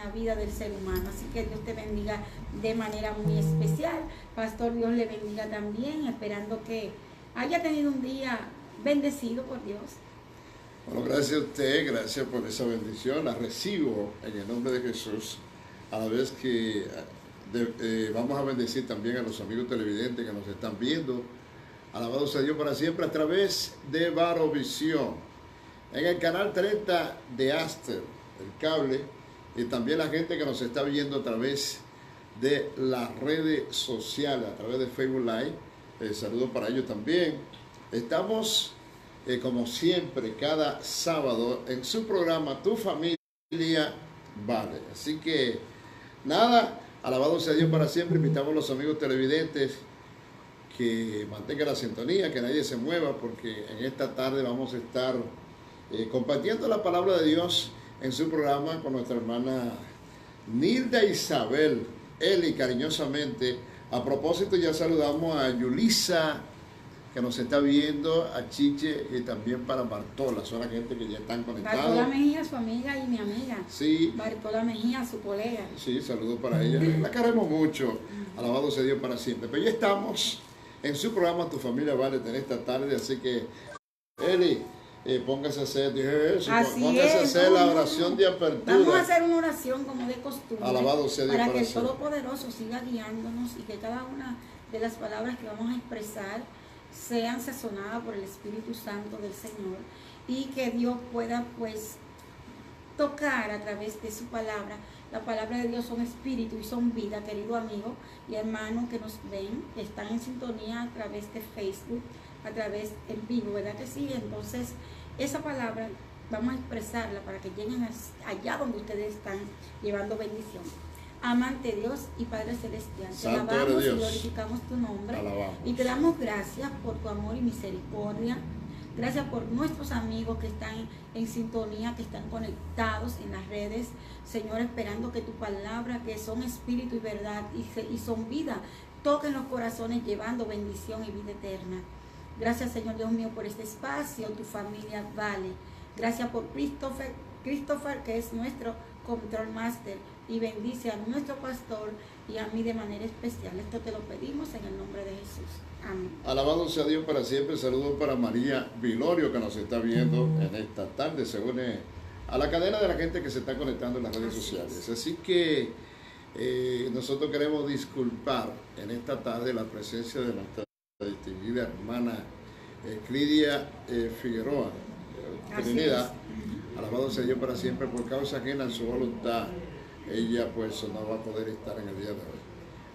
la vida del ser humano. Así que Dios te bendiga de manera muy especial. Pastor, Dios le bendiga también, esperando que haya tenido un día bendecido por Dios. Bueno, gracias a usted, gracias por esa bendición, la recibo en el nombre de Jesús, a la vez que vamos a bendecir también a los amigos televidentes que nos están viendo. Alabado sea Dios para siempre a través de Barovisión, en el canal 30 de Aster, el cable, y también la gente que nos está viendo a través de las redes sociales, a través de Facebook Live. Saludos para ellos también. Estamos, como siempre, cada sábado en su programa Tu Familia Vale. Así que, nada, alabado sea Dios para siempre. Invitamos a los amigos televidentes que mantengan la sintonía, que nadie se mueva, porque en esta tarde vamos a estar compartiendo la palabra de Dios en su programa con nuestra hermana Nilda Isabel, Eli, cariñosamente. A propósito, ya saludamos a Yulisa, que nos está viendo, a Chiche y también para Bartola, son la gente que ya están conectados. Bartola Mejía, su amiga y mi amiga. Sí. Bartola Mejía, su colega. Sí, saludos para ella. La queremos mucho. Alabado sea Dios para siempre. Pero ya estamos en su programa Tu Familia Vale en esta tarde, así que, Eli, póngase a hacer, póngase a hacer la oración de apertura. Vamos a hacer una oración como de costumbre. Alabado sea Dios para que el siempre. Todopoderoso siga guiándonos y que cada una de las palabras que vamos a expresar sean sazonadas por el Espíritu Santo del Señor y que Dios pueda pues tocar a través de su palabra. La palabra de Dios son espíritu y son vida, querido amigo y hermano que nos ven, que están en sintonía a través de Facebook, a través en vivo, ¿verdad que sí? Entonces, esa palabra vamos a expresarla para que lleguen allá donde ustedes están llevando bendición. Amante Dios y Padre Celestial, te alabamos y glorificamos tu nombre. Alabamos. Y te damos gracias por tu amor y misericordia. Gracias por nuestros amigos que están en sintonía, que están conectados en las redes. Señor, esperando que tu palabra, que son espíritu y verdad y son vida, toquen los corazones llevando bendición y vida eterna. Gracias, Señor Dios mío, por este espacio. Tu familia vale. Gracias por Christopher, que es nuestro control master. Y bendice a nuestro pastor y a mí de manera especial. Esto te lo pedimos en el nombre de Jesús. Amén. Alabado sea Dios para siempre. Saludos para María Vilorio, que nos está viendo en esta tarde. Se une a la cadena de la gente que se está conectando en las redes sociales. Así que nosotros queremos disculpar en esta tarde la presencia de nuestra distinguida hermana Clidia Figueroa, Trinidad. Alabado sea Dios para siempre. Por causa ajena en su voluntad, ella pues no va a poder estar en el día de hoy.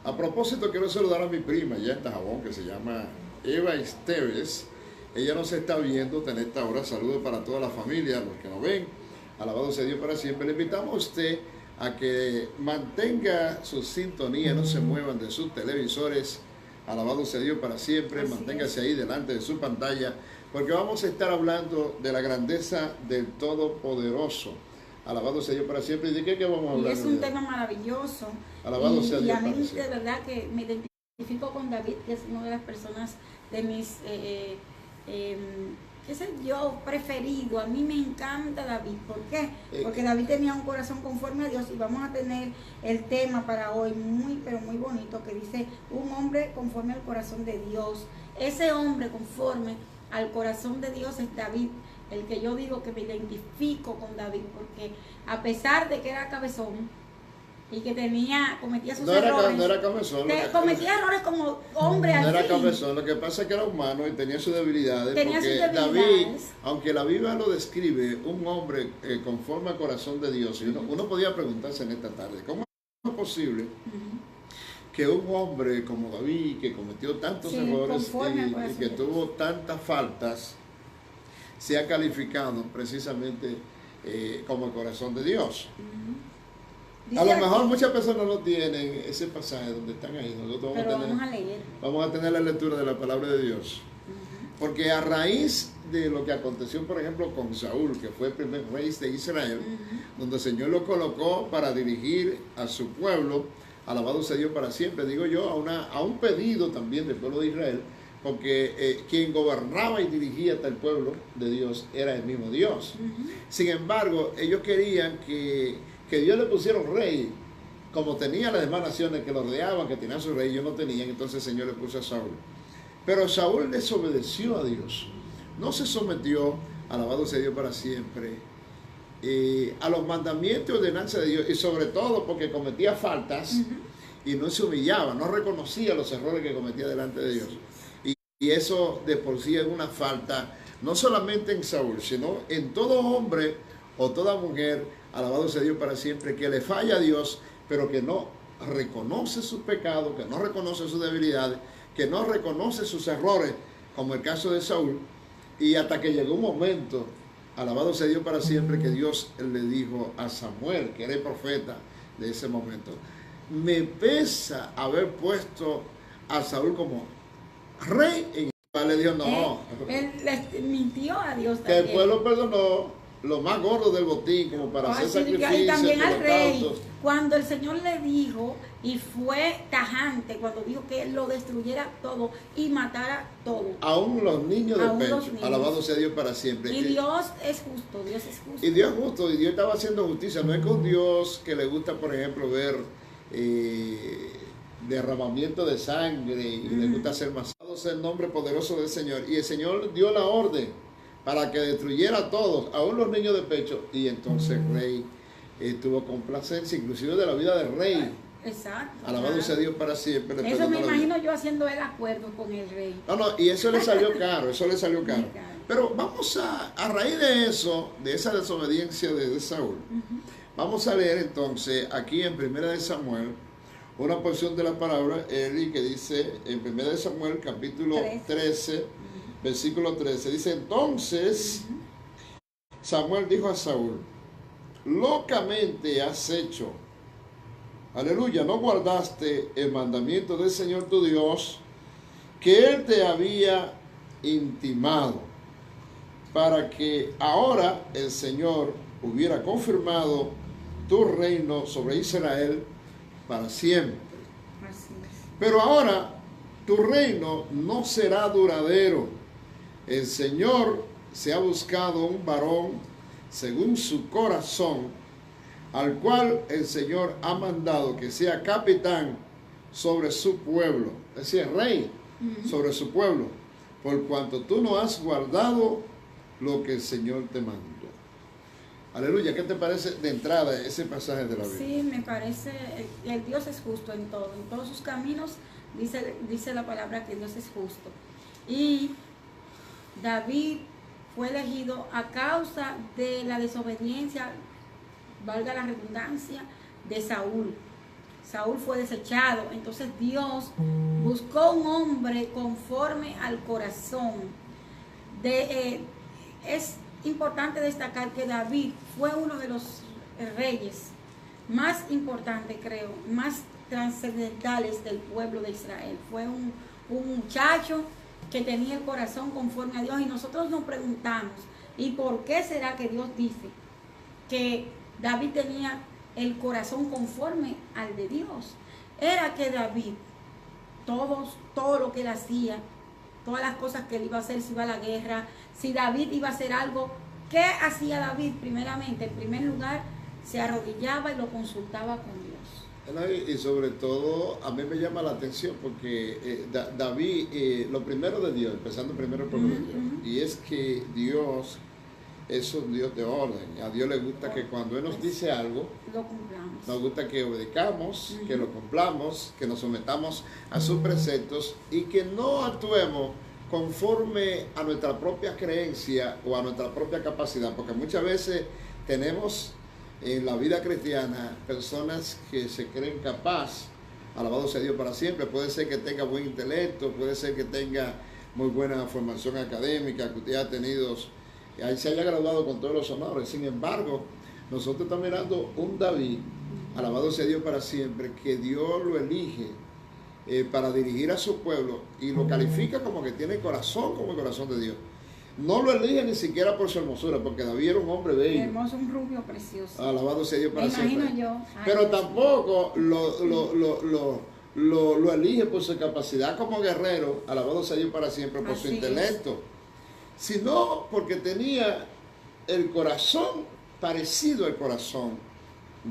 A propósito, quiero saludar a mi prima ya en Tajabón, que se llama Eva Esteves. Ella nos está viendo en esta hora. Saludos para toda la familia, los que nos ven. Alabado sea Dios para siempre. Le invitamos a usted a que mantenga su sintonía, no se muevan de sus televisores. Alabado sea Dios para siempre. Así manténgase ahí delante de su pantalla, porque vamos a estar hablando de la grandeza del Todopoderoso. Alabado sea Dios para siempre. ¿Y de qué vamos a hablar? Y es un tema maravilloso. Alabado sea Dios. Y a mí de verdad que me identifico con David, que es una de las personas de mis, qué sé yo, preferido. A mí me encanta David. ¿Por qué? Porque David tenía un corazón conforme a Dios. Y vamos a tener el tema para hoy muy, pero muy bonito, que dice un hombre conforme al corazón de Dios. Ese hombre conforme al corazón de Dios es David. El que yo digo que me identifico con David, porque a pesar de que era cabezón y que cometía sus errores. No era cabezón. Cometía errores como hombre así. No era cabezón, lo que pasa es que era humano y tenía sus debilidades. David, aunque la Biblia lo describe, un hombre conforme al corazón de Dios, y uno podía preguntarse en esta tarde, ¿cómo es posible que un hombre como David, que cometió tantos errores y que tuvo tantas faltas, sea calificado precisamente como el corazón de Dios? A lo mejor muchas personas no tienen ese pasaje donde están ahí. Nosotros vamos a tener la lectura de la palabra de Dios. Porque a raíz de lo que aconteció, por ejemplo, con Saúl, que fue el primer rey de Israel, donde el Señor lo colocó para dirigir a su pueblo, alabado sea Dios para siempre, digo yo, a un pedido también del pueblo de Israel, porque quien gobernaba y dirigía hasta el pueblo de Dios era el mismo Dios. Sin embargo, ellos querían que que Dios le pusiera un rey, como tenía las demás naciones que lo rodeaban, que tenían su rey, ellos no tenían, entonces el Señor le puso a Saúl. Pero Saúl desobedeció a Dios, no se sometió, alabado sea Dios para siempre, a los mandamientos y ordenanzas de Dios, y sobre todo porque cometía faltas y no se humillaba, no reconocía los errores que cometía delante de Dios. Y eso de por sí es una falta, no solamente en Saúl, sino en todo hombre o toda mujer, alabado sea Dios para siempre, que le falla a Dios, pero que no reconoce sus pecados, que no reconoce sus debilidades, que no reconoce sus errores, como el caso de Saúl, y hasta que llegó un momento, alabado sea Dios para siempre, que Dios le dijo a Samuel, que era el profeta de ese momento, me pesa haber puesto a Saúl como rey en Israel. Le dijo, no. Él le mintió a Dios que también. El pueblo perdonó lo más gordo del botín, como para hacer sacrificios. Y también al rey, cuando el Señor le dijo, y fue tajante, cuando dijo que él lo destruyera todo y matara todo. Aún los niños de pecho, alabado sea Dios para siempre. Y Dios es justo, Dios es justo. Y Dios es justo, y Dios estaba haciendo justicia. No es con Dios que le gusta, por ejemplo, ver derramamiento de sangre, y le gusta hacer más. El nombre poderoso del Señor. Y el Señor dio la orden para que destruyera a todos, aún los niños de pecho. Y entonces el rey tuvo complacencia, inclusive de la vida del rey. Exacto. Alabado sea Dios para siempre. Eso me imagino yo haciendo el acuerdo con el rey. No, y eso le salió caro, eso le salió caro. Pero vamos a raíz de eso, de esa desobediencia de Saúl, vamos a leer entonces aquí en 1 Samuel, una porción de la palabra, Eli, que dice en 1 Samuel, capítulo 13, versículo 13, dice, entonces Samuel dijo a Saúl, locamente has hecho, aleluya, no guardaste el mandamiento del Señor tu Dios, que Él te había intimado, para que ahora el Señor hubiera confirmado tu reino sobre Israel para siempre. Pero ahora tu reino no será duradero. El Señor se ha buscado un varón según su corazón, al cual el Señor ha mandado que sea capitán sobre su pueblo, es decir, rey sobre su pueblo, por cuanto tú no has guardado lo que el Señor te mandó. Aleluya, ¿qué te parece de entrada ese pasaje de la Biblia? Sí, me parece, el Dios es justo en todo, en todos sus caminos, dice la palabra que Dios es justo. Y David fue elegido a causa de la desobediencia, valga la redundancia, de Saúl. Saúl fue desechado, entonces Dios buscó un hombre conforme al corazón. Es importante destacar que David fue uno de los reyes más importantes, creo, más trascendentales del pueblo de Israel. Fue un muchacho que tenía el corazón conforme a Dios, y nosotros nos preguntamos, ¿y por qué será que Dios dice que David tenía el corazón conforme al de Dios? Era que David, todo lo que él hacía, todas las cosas que él iba a hacer, si iba a la guerra, si David iba a hacer algo, ¿qué hacía David? Primeramente, en primer lugar, se arrodillaba y lo consultaba con Dios. Y sobre todo, a mí me llama la atención porque David, lo primero de Dios, empezando primero por lo de Dios, y es que Dios es un Dios de orden. A Dios le gusta que cuando Él nos dice algo, lo cumplamos. Nos gusta que obedezcamos, que lo cumplamos, que nos sometamos a sus preceptos y que no actuemos conforme a nuestra propia creencia o a nuestra propia capacidad, porque muchas veces tenemos en la vida cristiana personas que se creen capaz, alabado sea Dios para siempre. Puede ser que tenga buen intelecto, puede ser que tenga muy buena formación académica, que usted ha tenido, ahí se haya graduado con todos los honores. Sin embargo, nosotros estamos mirando un David, alabado sea Dios para siempre, que Dios lo elige para dirigir a su pueblo y lo califica como que tiene corazón como el corazón de Dios. No lo elige ni siquiera por su hermosura, porque David era un hombre bello. Hermoso, un rubio precioso. Alabado sea Dios para siempre. Me imagino yo. Pero tampoco lo elige por su capacidad como guerrero, alabado sea Dios para siempre, por su intelecto, sino porque tenía el corazón parecido al corazón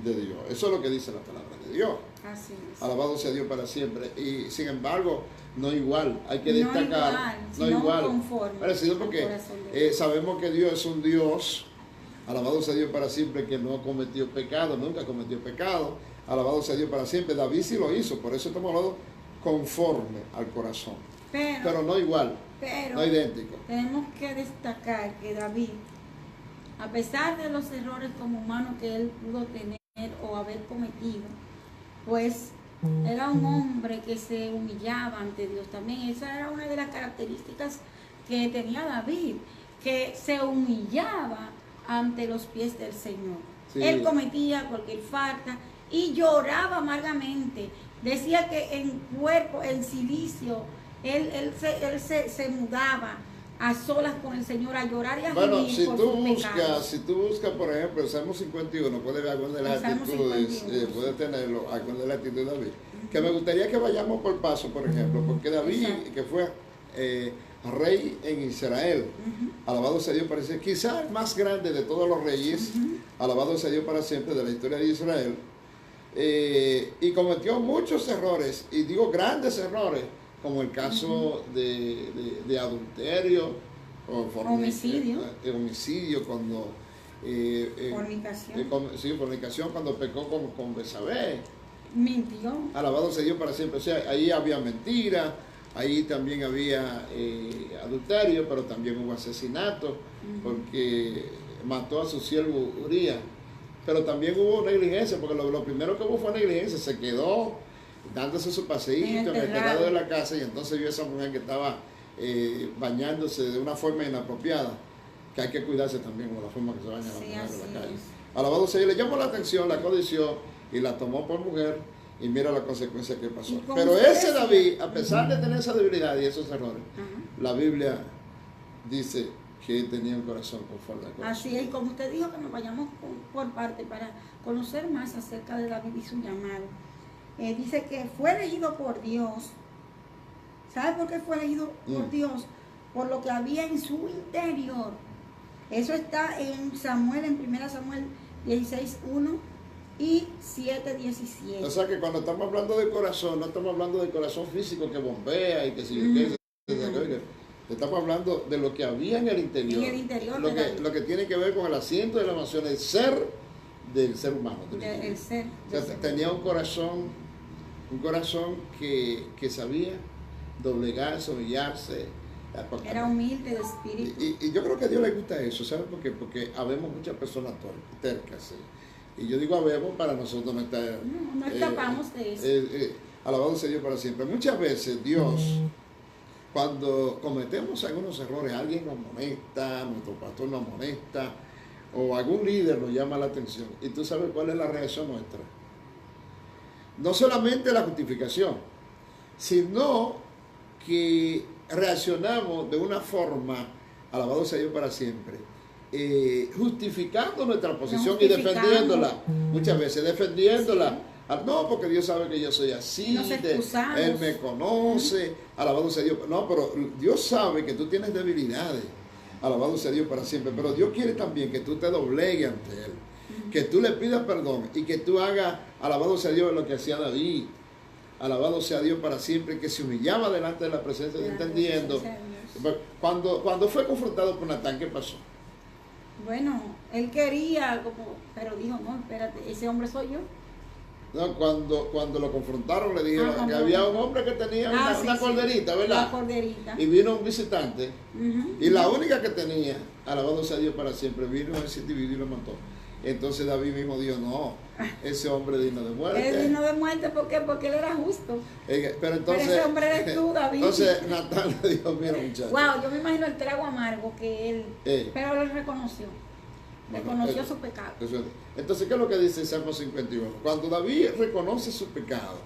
de Dios. Eso es lo que dice la palabra de Dios. Así es. Alabado sea Dios para siempre. Y sin embargo, no igual. Hay que destacar. No igual. Conforme. Parecido porque sabemos que Dios es un Dios. Alabado sea Dios para siempre, que no cometió pecado, nunca cometió pecado. Alabado sea Dios para siempre. David sí lo hizo, por eso estamos hablando conforme al corazón. Pero no igual, no idéntico. Tenemos que destacar que David, a pesar de los errores como humano que él pudo tener o haber cometido, pues era un hombre que se humillaba ante Dios también. Esa era una de las características que tenía David, que se humillaba ante los pies del Señor. Sí. Él cometía cualquier falta y lloraba amargamente. Decía que en cuerpo, en silicio, él se mudaba a solas con el Señor a llorar y a gemir si por tú sus pecados. Si tú buscas, por ejemplo, el Salmo 51, puedes ver algunas de las actitudes, puedes tenerlo, algunas de las actitudes de David. Que me gustaría que vayamos por paso, por ejemplo, porque David, que fue rey en Israel, alabado sea Dios para siempre, quizás el más grande de todos los reyes, alabado sea Dios para siempre de la historia de Israel, y cometió muchos errores, y digo grandes errores, como el caso de adulterio, o homicidio cuando fornicación cuando pecó con Betsabé. Mintió. Alabado sea Dios para siempre. O sea, ahí había mentira, ahí también había adulterio, pero también hubo asesinato, porque mató a su siervo Urías. Pero también hubo negligencia, porque lo primero que hubo fue negligencia. Se quedó dándose su paseíto en el terrado de la casa, y entonces vio a esa mujer que estaba bañándose de una forma inapropiada, que hay que cuidarse también con la forma que se baña la mujer en la calle. Alabado sea Dios, le llamó la atención, la codició y la tomó por mujer, y mira la consecuencia que pasó. Pero ese David, a pesar de tener esa debilidad y esos errores, la Biblia dice que tenía un corazón conforme al corazón. Así es, como usted dijo, que nos vayamos por parte para conocer más acerca de David y su llamado. Dice que fue elegido por Dios. ¿Sabe por qué fue elegido por Dios? Por lo que había en su interior. Eso está en Samuel, en 1 Samuel 16:1 y 7:17. O sea que cuando estamos hablando de corazón, no estamos hablando del corazón físico que bombea y que sigue. Estamos hablando de lo que había en el interior. En el interior lo que tiene que ver con el asiento de la emoción, el ser del ser humano. El ser. O sea, tenía un corazón que sabía doblegarse, humillarse. Era humilde de espíritu. Y yo creo que a Dios le gusta eso, ¿sabes por qué? Porque habemos muchas personas tercas. Y yo digo habemos para nosotros no estar... No escapamos de eso. Alabado sea Dios para siempre. Muchas veces Dios, cuando cometemos algunos errores, alguien nos amonesta, nuestro pastor nos amonesta, o algún líder nos llama la atención, y tú sabes cuál es la reacción nuestra. No solamente la justificación, sino que reaccionamos de una forma, alabado sea Dios para siempre, justificando nuestra posición y defendiéndola, muchas veces defendiéndola. Sí. No, porque Dios sabe que yo soy así, Él me conoce, alabado sea Dios. No, pero Dios sabe que tú tienes debilidades, alabado sea Dios para siempre, pero Dios quiere también que tú te doblegues ante Él, que tú le pidas perdón y que tú hagas, alabado sea Dios, lo que hacía David, alabado sea Dios para siempre, que se humillaba delante de la presencia de entendiendo. Cuando fue confrontado por Natán, ¿qué pasó? Bueno, él quería, pero dijo, no, espérate, ese hombre soy yo. No, cuando lo confrontaron le dijeron que había un hombre que tenía una corderita, ¿verdad? Una corderita. Y vino un visitante, y la única que tenía, alabado sea Dios para siempre, vino ese individuo y lo mató. Entonces David mismo dijo, no, ese hombre es digno de muerte. Es digno de muerte, ¿por qué? Porque él era justo. Pero ese hombre eres tú, David. Entonces Natán le dijo, mira muchacho. Wow, yo me imagino el trago amargo que él, pero él reconoció. Reconoció su pecado. Entonces, ¿qué es lo que dice el Salmo 51? Cuando David reconoce su pecado,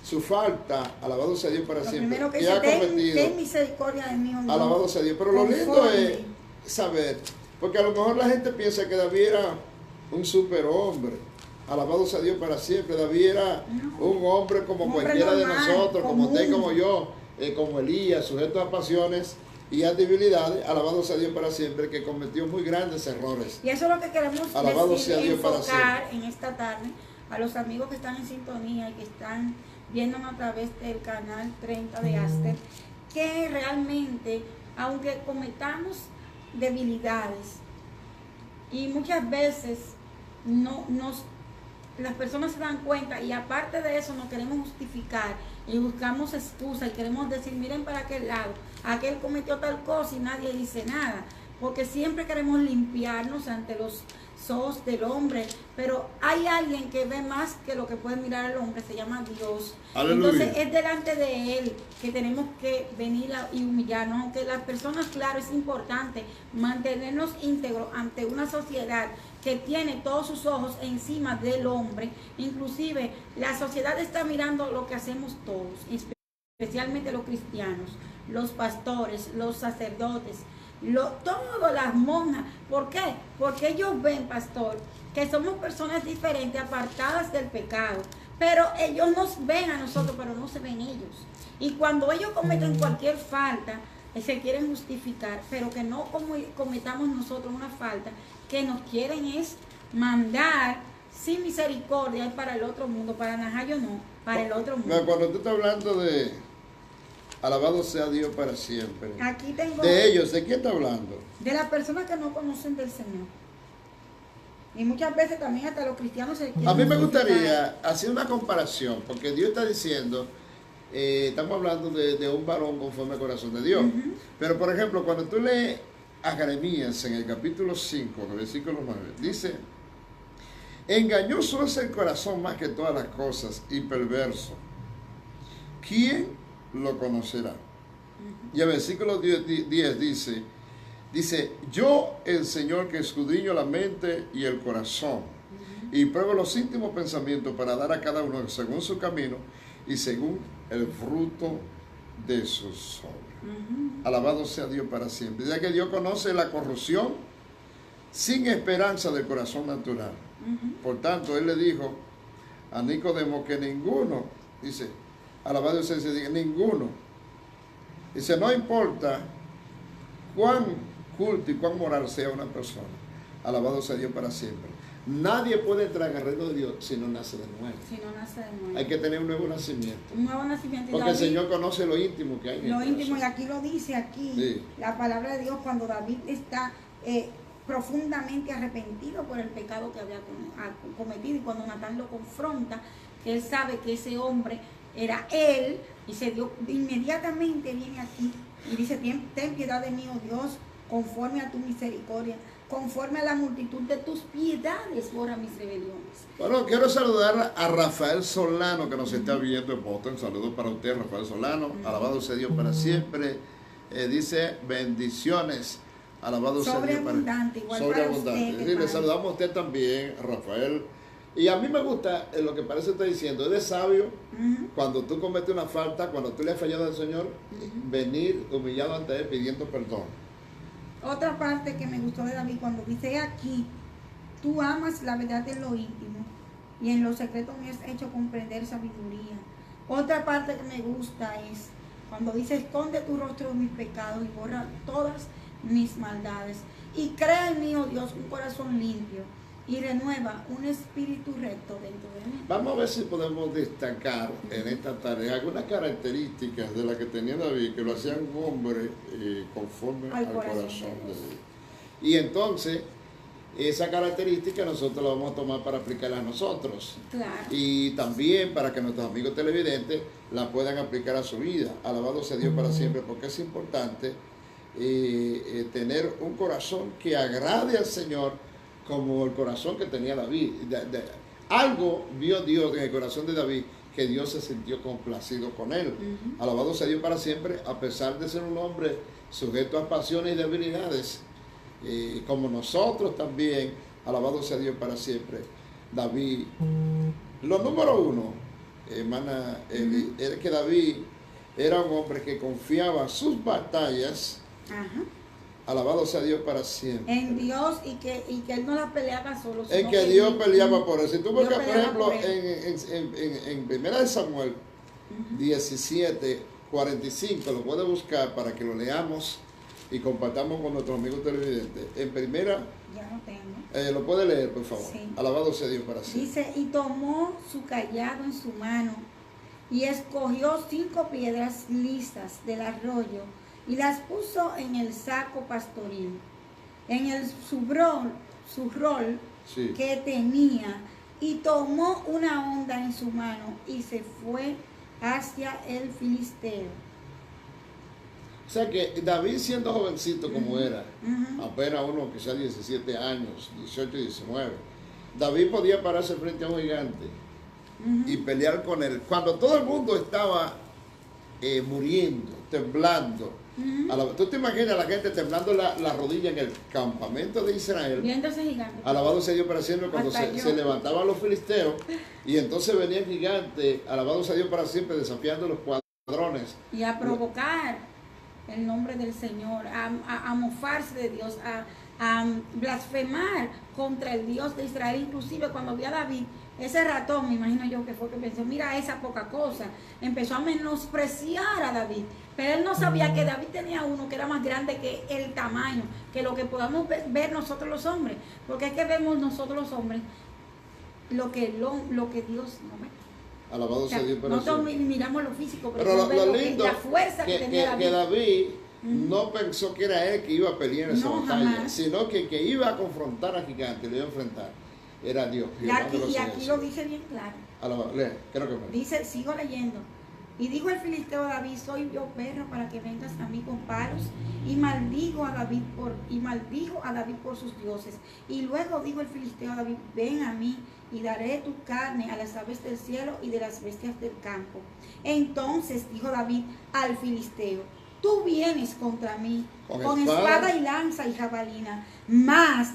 su falta, alabado sea Dios para siempre, primero que ha cometido, ten misericordia de mí, alabado sea Dios. Pero lo lindo es saber, porque a lo mejor la gente piensa que David era un superhombre, alabado sea Dios para siempre. David era un hombre como cualquiera de nosotros, como usted, como yo, como Elías, sujeto a pasiones y a debilidades, alabado sea Dios para siempre, que cometió muy grandes errores. Y eso es lo que queremos Alabado decir, sea Dios para enfocar en esta tarde a los amigos que están en sintonía y que están viéndonos a través del canal 30 de Aster, que realmente, aunque cometamos debilidades y muchas veces las personas se dan cuenta y aparte de eso nos queremos justificar y buscamos excusas y queremos decir, miren para aquel lado, aquel cometió tal cosa y nadie dice nada, porque siempre queremos limpiarnos ante los ojos del hombre, pero hay alguien que ve más que lo que puede mirar al hombre, se llama Dios. Aleluya. Entonces es delante de Él que tenemos que venir y humillarnos, aunque las personas, claro, es importante mantenernos íntegros ante una sociedad que tiene todos sus ojos encima del hombre. Inclusive la sociedad está mirando lo que hacemos todos, especialmente los cristianos, los pastores, los sacerdotes, todas las monjas. ¿Por qué? Porque ellos ven, pastor, que somos personas diferentes, apartadas del pecado, pero ellos nos ven a nosotros, pero no se ven ellos. Y cuando ellos cometen cualquier falta, se quieren justificar, pero que no cometamos nosotros una falta, que nos quieren es mandar sin misericordia para el otro mundo, para Najayo no, para el otro mundo. Cuando tú estás hablando de alabado sea Dios para siempre, aquí tengo de ellos, ¿de quién está hablando? de las personas que no conocen del Señor. Y muchas veces también hasta los cristianos se quieren A mí me justificar. gustaría hacer una comparación, porque Dios está diciendo, estamos hablando de un varón conforme al corazón de Dios. Pero por ejemplo, cuando tú lees a Jeremías en el capítulo 5, versículo 9, dice, engañoso es el corazón más que todas las cosas y perverso. ¿Quién lo conocerá? Y el versículo 10 dice, yo el Señor que escudriño la mente y el corazón y pruebo los íntimos pensamientos para dar a cada uno según su camino y según el fruto de sus obras. Alabado sea Dios para siempre. Ya que Dios conoce la corrupción sin esperanza del corazón natural. Por tanto, Él le dijo a Nicodemo que ninguno, dice, alabado sea Dios, ninguno. Dice, no importa cuán culto y cuán moral sea una persona, alabado sea Dios para siempre. Nadie puede entrar al reino de Dios si no nace de nuevo. Si no nace de nuevo. Hay que tener un nuevo nacimiento. Un nuevo nacimiento. Porque el Señor conoce lo íntimo que hay en el lo corazón. íntimo, y aquí lo dice aquí, la palabra de Dios, cuando David está profundamente arrepentido por el pecado que había cometido, y cuando Natán lo confronta, que él sabe que ese hombre era él, y se dio inmediatamente, viene aquí y dice, ten piedad de mí, oh Dios, conforme a tu misericordia, conforme a la multitud de tus piedades, borra mis rebeliones. Bueno, quiero saludar a Rafael Solano, que nos está viendo en Boston. Saludos para usted, Rafael Solano. Alabado sea Dios para siempre. Dice, bendiciones. Alabado sea Dios para sobreabundante, igual para usted. Sí, le saludamos a usted también, Rafael. Y a mí me gusta lo que parece estar diciendo. Eres sabio cuando tú cometes una falta, cuando tú le has fallado al Señor, venir humillado ante Él pidiendo perdón. Otra parte que me gustó de David, cuando dice aquí, tú amas la verdad en lo íntimo y en lo secreto me has hecho comprender sabiduría. Otra parte que me gusta es cuando dice, esconde tu rostro de mis pecados y borra todas mis maldades. Y crea en mí, oh Dios, un corazón limpio y renueva un espíritu recto dentro de mí. Vamos a ver si podemos destacar en esta tarea algunas características de las que tenía David, que lo hacían un hombre conforme al corazón de Dios. Y entonces, esa característica nosotros la vamos a tomar para aplicarla a nosotros. Claro. Y también para que nuestros amigos televidentes la puedan aplicar a su vida. Alabado sea Dios para siempre, porque es importante tener un corazón que agrade al Señor, como el corazón que tenía David. Algo vio Dios en el corazón de David, que Dios se sintió complacido con él. Alabado sea Dios para siempre, a pesar de ser un hombre sujeto a pasiones y debilidades, como nosotros también. Alabado sea Dios para siempre. David, lo número uno, hermana Eli, era que David era un hombre que confiaba sus batallas. Alabado sea Dios para siempre. En Dios, y que Él no la peleaba solo. En que Dios peleaba por él. Si tú buscas, por ejemplo, en 1 Samuel 17:45, lo puedes buscar para que lo leamos y compartamos con nuestros amigos televidentes. En primera, ya no tengo. ¿Lo puede leer, por favor? Sí. Alabado sea Dios para siempre. Dice, y tomó su cayado en su mano y escogió 5 piedras lisas del arroyo y las puso en el saco pastoril, en el su rol Sí. que tenía, y tomó una honda en su mano y se fue hacia el filisteo. O sea que David, siendo jovencito como era, Ujú. apenas uno quizás 17 años, 18, 19, David podía pararse frente a un gigante Ujú. y pelear con él. Cuando todo el mundo estaba muriendo, temblando. Ujú. ¿Tú te imaginas la gente temblando la rodilla en el campamento de Israel? Viendo ese gigante. Alabado sea Dios para siempre, cuando Hasta yo. se levantaban los filisteos y entonces venía el gigante, alabado sea Dios para siempre, desafiando los cuadrones. Y a provocar el nombre del Señor, a mofarse de Dios, a blasfemar contra el Dios de Israel. Inclusive cuando vio a David, ese ratón, me imagino yo que fue que pensó, mira esa poca cosa, empezó a menospreciar a David, pero él no sabía que David tenía uno que era más grande que el tamaño, que lo que podamos ver nosotros los hombres, porque es que vemos nosotros los hombres lo que Dios no ve. Alabado O sea, sea Dios para nosotros siempre. miramos lo físico, pero, Pero Dios ve lo lo que- lindo la fuerza que tenía David. que David Ujú. no pensó que era él que iba a pelear en esa No, batalla, jamás. sino que iba a confrontar al gigante, lo iba a enfrentar. Era Dios. Y Jehová aquí, de los y aquí ejércitos. lo dice bien claro. Lee, creo que me. Dice, sigo leyendo. Y dijo el filisteo a David, soy yo perro para que vengas a mí con palos. Y maldijo a David maldijo a David por sus dioses. Y luego dijo el filisteo a David, ven a mí y daré tu carne a las aves del cielo y de las bestias del campo. Entonces dijo David al filisteo, tú vienes contra mí con espada y lanza y jabalina, mas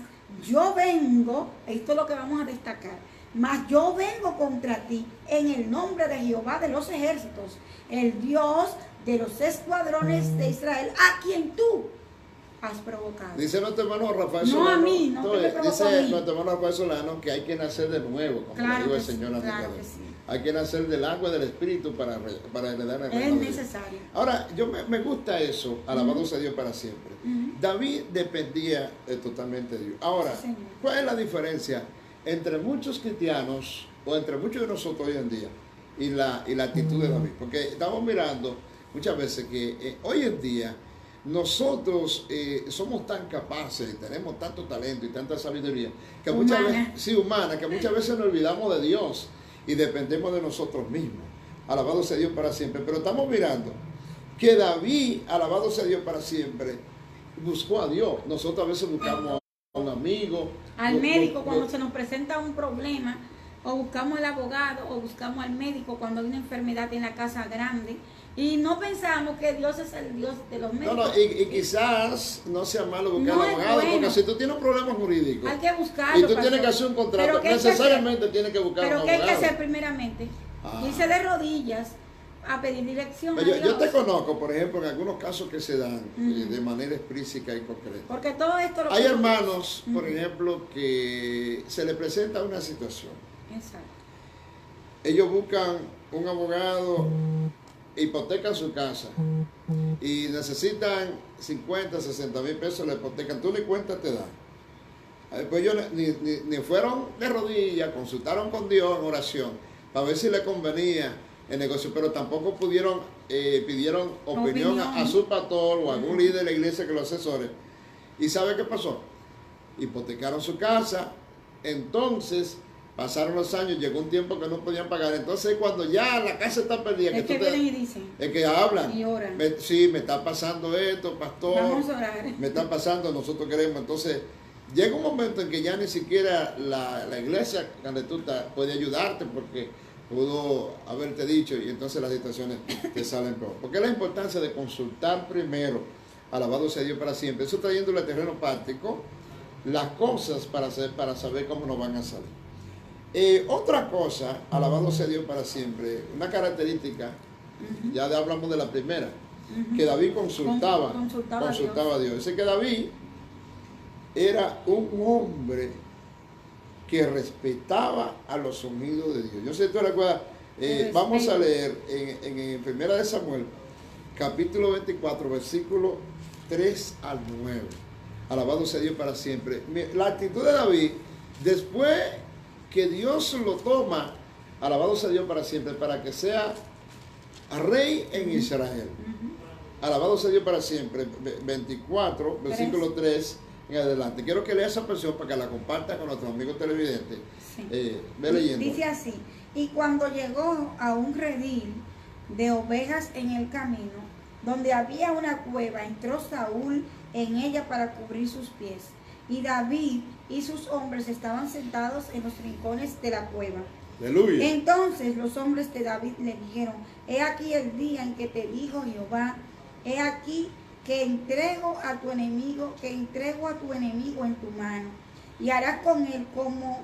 yo vengo, esto es lo que vamos a destacar, mas yo vengo contra ti en el nombre de Jehová de los ejércitos, el Dios de los escuadrones de Israel, a quien tú has provocado. Dice nuestro hermano Rafael No Solano. a mí, no que me provocó dice a mí. nuestro hermano Rafael Solano que hay que nacer de nuevo, como Claro le dijo el que sí, Señor a claro Nicodemo. que sí. Hay que nacer del agua y del espíritu para heredar el reino Es de Dios. necesario. Ahora, me gusta eso, alabado sea Dios para siempre. Ujú. David dependía totalmente de Dios. Ahora, Sí, señor. ¿cuál es la diferencia entre muchos cristianos o entre muchos de nosotros hoy en día y la actitud de David? Porque estamos mirando muchas veces que hoy en día nosotros somos tan capaces, tenemos tanto talento y tanta sabiduría, que muchas veces, sí, humana, que muchas veces nos olvidamos de Dios y dependemos de nosotros mismos. Alabado sea Dios para siempre. Pero estamos mirando que David, alabado sea Dios para siempre, buscó a Dios. Nosotros a veces buscamos a un amigo, Al médico cuando se nos presenta un problema, o buscamos al abogado, o buscamos al médico cuando hay una enfermedad en la casa grande, y no pensamos que Dios es el Dios de los médicos. y quizás no sea malo buscar No al es abogado, bueno. porque si tú tienes un problema jurídico Hay que buscarlo. y tú pastor. tienes que hacer un contrato, Pero ¿qué hay que necesariamente hacer? tienes que buscar Pero un ¿qué hay que abogado. hacer primeramente? Ah. Irse de rodillas a pedir dirección a Yo Dios. te conozco, por ejemplo, en algunos casos que se dan Ujú. de manera explícita y concreta. Porque todo esto lo Hay que- hermanos, por Ujú. ejemplo, que se les presenta una situación. Exacto. Ellos buscan un abogado, hipotecan su casa y necesitan 50, 60 mil pesos, la hipotecan, tú ni cuenta te dan. Pues ellos ni fueron de rodillas, consultaron con Dios en oración para ver si les convenía el negocio, pero tampoco pidieron opinión a su pastor o a algún líder de la iglesia que lo asesore. ¿Y sabe qué pasó? Hipotecaron su casa, entonces pasaron los años, llegó un tiempo que no podían pagar, entonces cuando ya la casa está perdida, Es que vienen y dicen, es que hablan, y oran. sí, me está pasando esto, pastor, Vamos a orar. me está pasando, nosotros queremos, entonces llega un momento en que ya ni siquiera la iglesia donde tú estás puede ayudarte porque pudo haberte dicho y entonces las situaciones te salen peor. Porque la importancia de consultar primero, alabado sea Dios para siempre, eso trayéndole a terreno práctico las cosas para saber cómo nos van a salir. Otra cosa, alabado sea Dios para siempre, una característica, ya hablamos de la primera, que David consultaba a Dios. Dice que David era un hombre que respetaba a los ungidos de Dios. Yo sé si tú recuerdas, vamos a leer en Primera de Samuel, capítulo 24, versículo 3 al 9. Alabado sea Dios para siempre. La actitud de David, después que Dios lo toma, alabado sea Dios para siempre, para que sea rey en Israel. Alabado sea Dios para siempre. 24, versículo 3 en adelante. Quiero que lea esa porción para que la comparta con nuestros amigos televidentes. Sí. Ve leyendo. Dice así: y cuando llegó a un redil de ovejas en el camino, donde había una cueva, entró Saúl en ella para cubrir sus pies. Y David y sus hombres estaban sentados en los rincones de la cueva. Aleluya. Entonces los hombres de David le dijeron: he aquí el día en que te dijo Jehová, he aquí que entrego a tu enemigo en tu mano, y harás con él como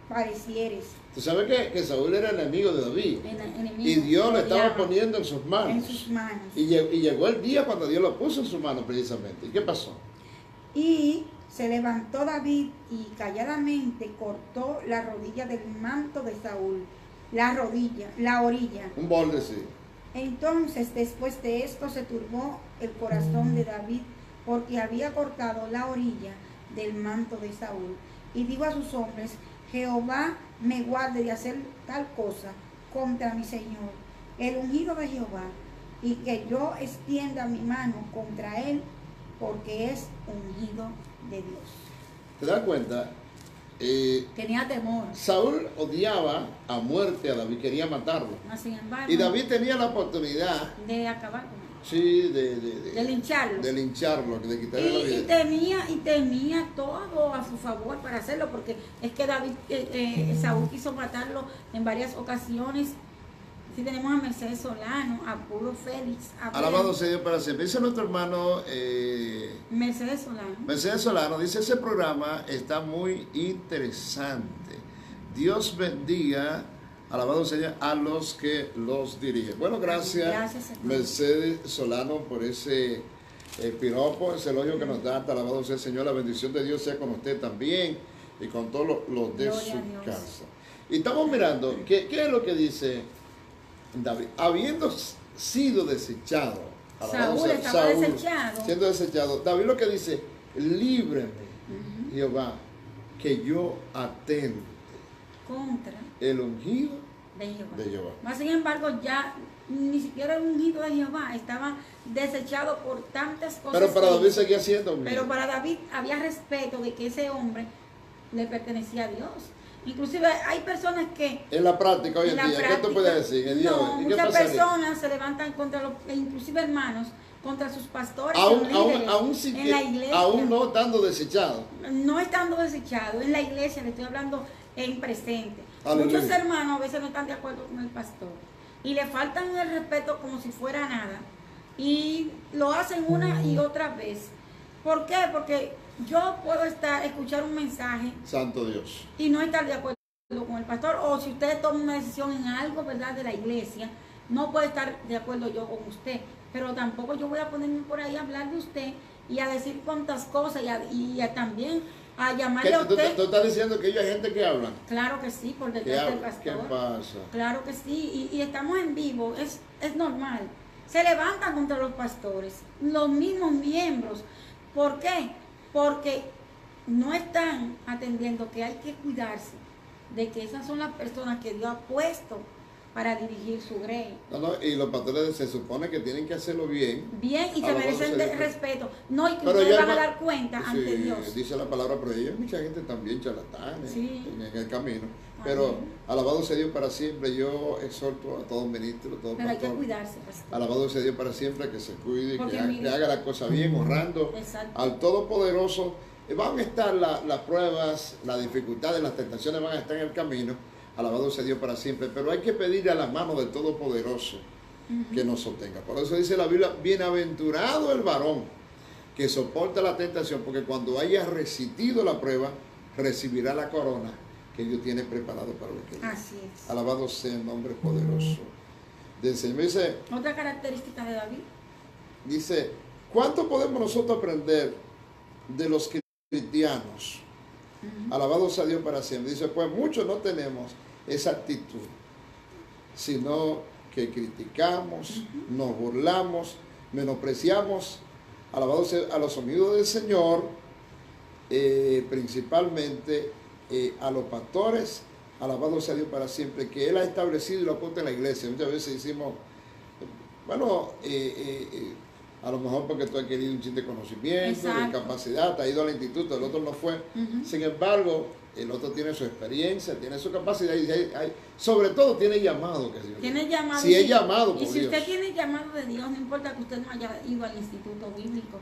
parecieres. Tú sabes que Saúl era enemigo de David. Enemigo, y Dios lo estaba poniendo en sus manos. En sus manos. Y llegó el día cuando Dios lo puso en sus manos precisamente. ¿Y qué pasó? Y se levantó David y calladamente cortó la rodilla del manto de Saúl. La orilla. Un borde, sí. Entonces, después de esto, se turbó el corazón de David, porque había cortado la orilla del manto de Saúl. Y dijo a sus hombres: Jehová me guarde de hacer tal cosa contra mi Señor, el ungido de Jehová, y que yo extienda mi mano contra él, porque es ungido de Dios. ¿Te das cuenta? Tenía temor. Saúl odiaba a muerte a David, quería matarlo. Sin embargo, y David tenía la oportunidad de acabar con él. Sí, de lincharlo. De lincharlo, de quitarle la vida. Y tenía todo a su favor para hacerlo, porque es que David, Saúl quiso matarlo en varias ocasiones. Sí, tenemos a Mercedes Solano, a Puro Félix. Alabado sea Dios para siempre. Dice nuestro hermano Mercedes Solano. Mercedes Solano, dice: ese programa está muy interesante. Dios bendiga, alabado sea, a los que los dirigen. Bueno, gracias Mercedes Solano por ese piropo, ese elogio que nos da. Alabado sea el Señor, la bendición de Dios sea con usted también y con todos los de su casa. Y estamos mirando, ¿qué es lo que dice David? Habiendo sido desechado, Saúl estaba desechado. Siendo desechado, David lo que dice: líbreme, Jehová, que yo atente contra el ungido de Jehová. Mas sin embargo, ya ni siquiera el ungido de Jehová estaba desechado por tantas cosas. Pero para David seguía siendo ungido. Pero para David había respeto de que ese hombre le pertenecía a Dios. Inclusive hay personas que... En la práctica hoy en día, ¿qué tú puedes decir? No, muchas personas se levantan contra los, inclusive hermanos, contra sus pastores, en la iglesia. Aún no estando desechado. No estando desechado, en la iglesia, le estoy hablando en presente. Aleluya. Muchos hermanos a veces no están de acuerdo con el pastor y le faltan el respeto como si fuera nada, y lo hacen una y otra vez. ¿Por qué? Porque yo puedo escuchar un mensaje, santo Dios, y no estar de acuerdo con el pastor, o si usted toma una decisión en algo, ¿verdad?, de la iglesia, no puedo estar de acuerdo yo con usted, pero tampoco yo voy a ponerme por ahí a hablar de usted y a decir cuantas cosas y también a llamarle a usted. ¿Tú estás diciendo que hay gente que habla? Claro que sí, por detrás del pastor. ¿Qué pasa? Claro que sí, y estamos en vivo, es normal. Se levantan contra los pastores, los mismos miembros. ¿Por qué? Porque no están atendiendo que hay que cuidarse de que esas son las personas que Dios ha puesto para dirigir su grey. Y los pastores se supone que tienen que hacerlo bien. Bien, y se merecen respeto. No, y que ustedes van a dar cuenta ante Dios. Dice la palabra, pero hay mucha gente también charlatanes en el camino. Pero alabado sea Dios para siempre. Yo exhorto a todo ministro, todo pero pastor. hay que cuidarse, pastor. Alabado sea Dios para siempre, que se cuide, que haga la cosa bien, honrando al Todopoderoso. Van a estar las pruebas, las dificultades, las tentaciones van a estar en el camino. Alabado sea Dios para siempre, pero hay que pedirle a la mano del Todopoderoso que nos sostenga. Por eso dice la Biblia: bienaventurado el varón que soporta la tentación, porque cuando haya resistido la prueba, recibirá la corona que Dios tiene preparado para los que Así es. Alabado sea el nombre poderoso del Señor. Dice, otra característica de David. Dice: ¿cuánto podemos nosotros aprender de los cristianos? Alabado sea Dios para siempre. Dice: pues muchos no tenemos esa actitud, sino que criticamos, nos burlamos, menospreciamos Alabado sea a los unidos del Señor, principalmente a los pastores, alabado sea Dios para siempre, que Él ha establecido y lo ha puesto en la iglesia. Muchas veces decimos, bueno, a lo mejor porque tú has querido un chiste de conocimiento, de capacidad, te has ido al instituto, el otro no fue. Sin embargo, el otro tiene su experiencia, tiene su capacidad y sobre todo tiene llamado. Que Dios tiene llamado. Si es llamado por y si Dios. Usted tiene llamado de Dios, no importa que usted no haya ido al instituto bíblico.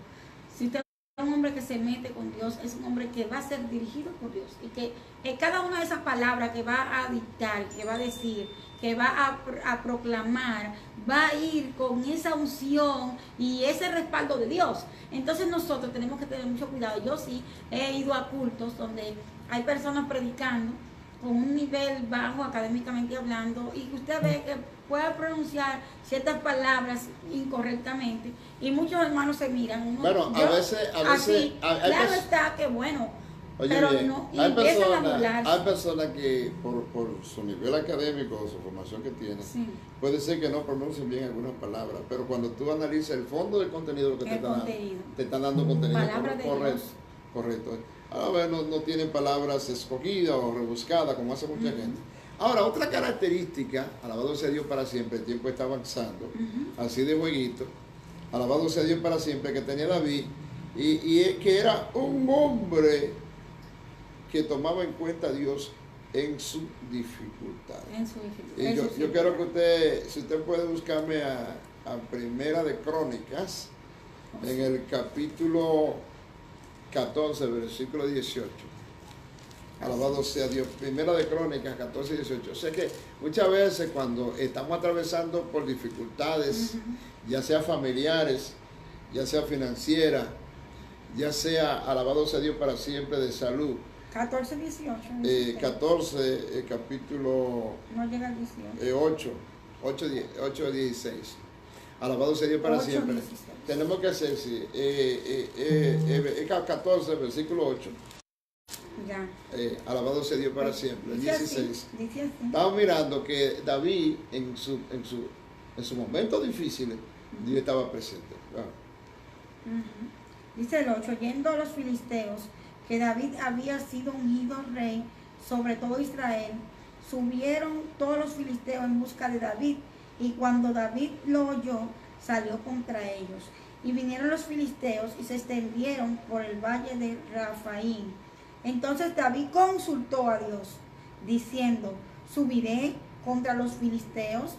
Si usted es un hombre que se mete con Dios, es un hombre que va a ser dirigido por Dios. Y que cada una de esas palabras que va a dictar, que va a decir, que va a proclamar, va a ir con esa unción y ese respaldo de Dios. Entonces nosotros tenemos que tener mucho cuidado. Yo sí he ido a cultos donde hay personas predicando con un nivel bajo académicamente hablando y usted ve que puede pronunciar ciertas palabras incorrectamente y muchos hermanos se miran. Bueno, a veces claro está que bueno, oye, pero bien, no, y empiezan a burlarse. Hay personas que por su nivel académico o su formación que tienen, sí, puede ser que no pronuncien bien algunas palabras, pero cuando tú analizas el fondo del contenido lo que te están dando contenido correcto. A ver, no tienen palabras escogidas o rebuscadas como hace mucha gente. Ahora, otra característica, alabado sea Dios para siempre, el tiempo está avanzando, así de jueguito, alabado sea Dios para siempre, que tenía David, y es que era un hombre que tomaba en cuenta a Dios en su dificultad. Y yo quiero que usted, si usted puede buscarme a Primera de Crónicas, en el capítulo 14, versículo 18. Alabado sea Dios. Primera de Crónicas 14 y 18. O sea que muchas veces cuando estamos atravesando por dificultades, ya sea familiares, ya sea financieras, ya sea, alabado sea Dios para siempre, de salud. 14, 18. 14, capítulo no llega al 18. 8, 16. Alabado sea Dios para 8, siempre. 16. Tenemos que hacer, sí, 14, versículo 8. Ya. Alabado sea Dios para siempre. 16. Dice así. Estamos mirando que David en su momento difícil, Dios estaba presente. Dice el 8, yendo a los filisteos, que David había sido ungido rey sobre todo Israel, subieron todos los filisteos en busca de David, y cuando David lo oyó, salió contra ellos. Y vinieron los filisteos y se extendieron por el valle de Rafaín. Entonces David consultó a Dios, diciendo, subiré contra los filisteos,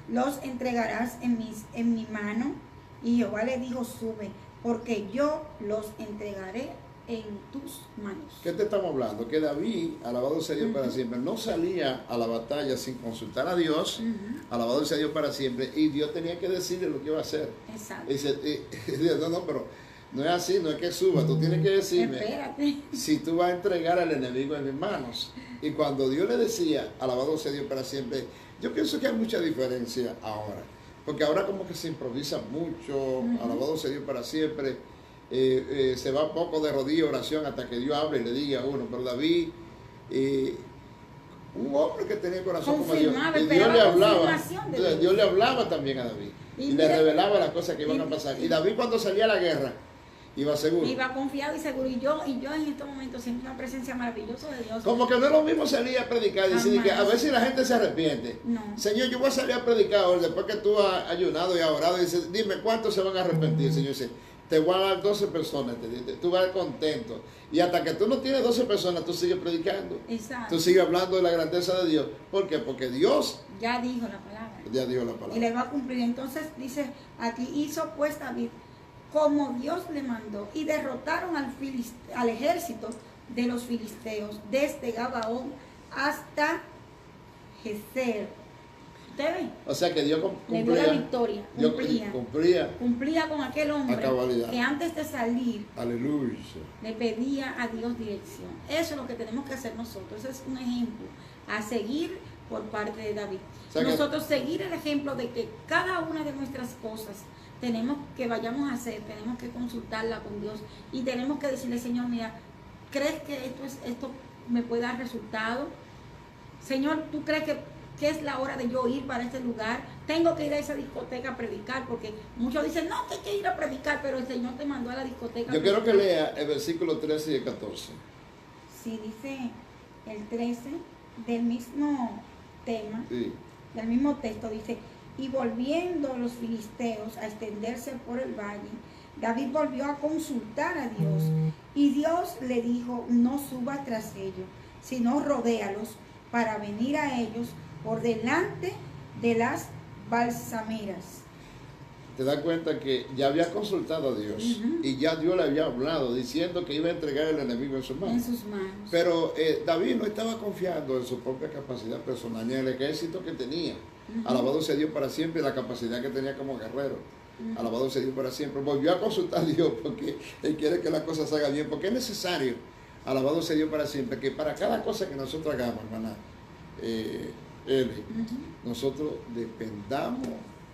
los entregarás en mi mano. Y Jehová le dijo, sube, porque yo los entregaré en tus manos. ¿Qué te estamos hablando? Que David, alabado sea Dios para siempre, no salía a la batalla sin consultar a Dios, alabado sea Dios para siempre, y Dios tenía que decirle lo que iba a hacer. Exacto. Y dice, no, pero no es así, no es que suba, tú tienes que decirme, espérate, si tú vas a entregar al enemigo en mis manos. Y cuando Dios le decía, alabado sea Dios para siempre, yo pienso que hay mucha diferencia ahora, porque ahora como que se improvisa mucho, alabado sea Dios para siempre. Se va poco de rodillas, oración, hasta que Dios hable y le diga a uno. Pero David, un hombre que tenía corazón como Dios, Dios le hablaba también a David y le revelaba las cosas que iban a pasar. Y David, cuando salía a la guerra, iba seguro. Iba confiado y seguro. Y yo en estos momentos siento una presencia maravillosa de Dios. Como que no es lo mismo salir a predicar y decir que a ver si la gente se arrepiente. No. Señor, yo voy a salir a predicar hoy, después que tú has ayunado y has orado, y dices, dime cuántos se van a arrepentir. Señor dice, te voy a dar 12 personas, tú vas a estar contento. Y hasta que tú no tienes 12 personas, tú sigues predicando. Exacto. Tú sigues hablando de la grandeza de Dios. ¿Por qué? Porque Dios ya dijo la palabra. Ya dijo la palabra. Y le va a cumplir. Entonces dice, aquí hizo pues David como Dios le mandó, y derrotaron al ejército de los filisteos desde Gabaón hasta Geser. ¿Usted ve? O sea que Dios le dio la victoria, cumplía con aquel hombre que antes de salir, aleluya, le pedía a Dios dirección. Eso es lo que tenemos que hacer nosotros. Ese es un ejemplo a seguir por parte de David. O sea, nosotros seguir el ejemplo de que cada una de nuestras cosas tenemos que vayamos a hacer, tenemos que consultarla con Dios y tenemos que decirle, Señor, mira, ¿crees que esto me puede dar resultado? Señor, ¿tú crees que ¿qué es la hora de yo ir para ese lugar? Tengo que ir a esa discoteca a predicar, porque muchos dicen, no, que hay que ir a predicar, pero el Señor te mandó a la discoteca. Yo quiero que lea el versículo 13 y el 14. Sí, dice el 13 del mismo tema, Sí. del mismo texto, dice, y volviendo los filisteos a extenderse por el valle, David volvió a consultar a Dios, y Dios le dijo, no subas tras ellos, sino rodéalos para venir a ellos por delante de las balsameras. Te das cuenta que ya había consultado a Dios y ya Dios le había hablado diciendo que iba a entregar el enemigo en sus manos. En sus manos. Pero David no estaba confiando en su propia capacidad personal ni en el ejército que tenía. Alabado sea Dios para siempre, la capacidad que tenía como guerrero. Alabado sea Dios para siempre. Volvió a consultar a Dios porque Él quiere que las cosas se hagan bien, porque es necesario, alabado sea Dios para siempre, que para cada cosa que nosotros hagamos, hermana Eli, nosotros dependamos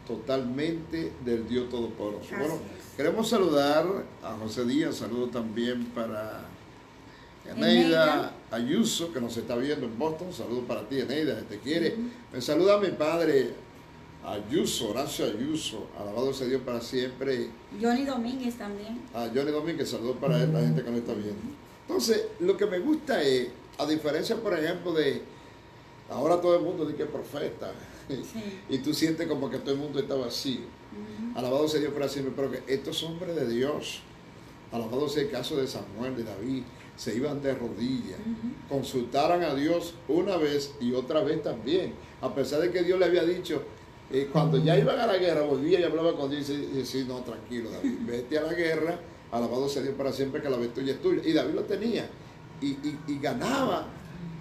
totalmente del Dios Todopoderoso. Bueno, queremos saludar a José Díaz, saludo también para Eneida Ayuso, que nos está viendo en Boston, saludo para ti, Eneida, que te quiere. Me saluda a mi padre Ayuso, Horacio Ayuso, alabado sea Dios para siempre. Johnny Domínguez también. A Johnny Domínguez, saludo para él, la gente que nos está viendo. Entonces, lo que me gusta es, a diferencia, por ejemplo, de ahora todo el mundo dice que es profeta, y tú sientes como que todo el mundo está vacío. Alabado sea Dios para siempre, pero que estos hombres de Dios, alabado sea el caso de Samuel, de David, se iban de rodillas, consultaran a Dios una vez y otra vez también, a pesar de que Dios le había dicho, cuando ya iban a la guerra, volvía y hablaba con Dios y decía, no, tranquilo David, vete a la guerra, alabado sea Dios para siempre, que la victoria es tuya. Y David lo tenía, y ganaba.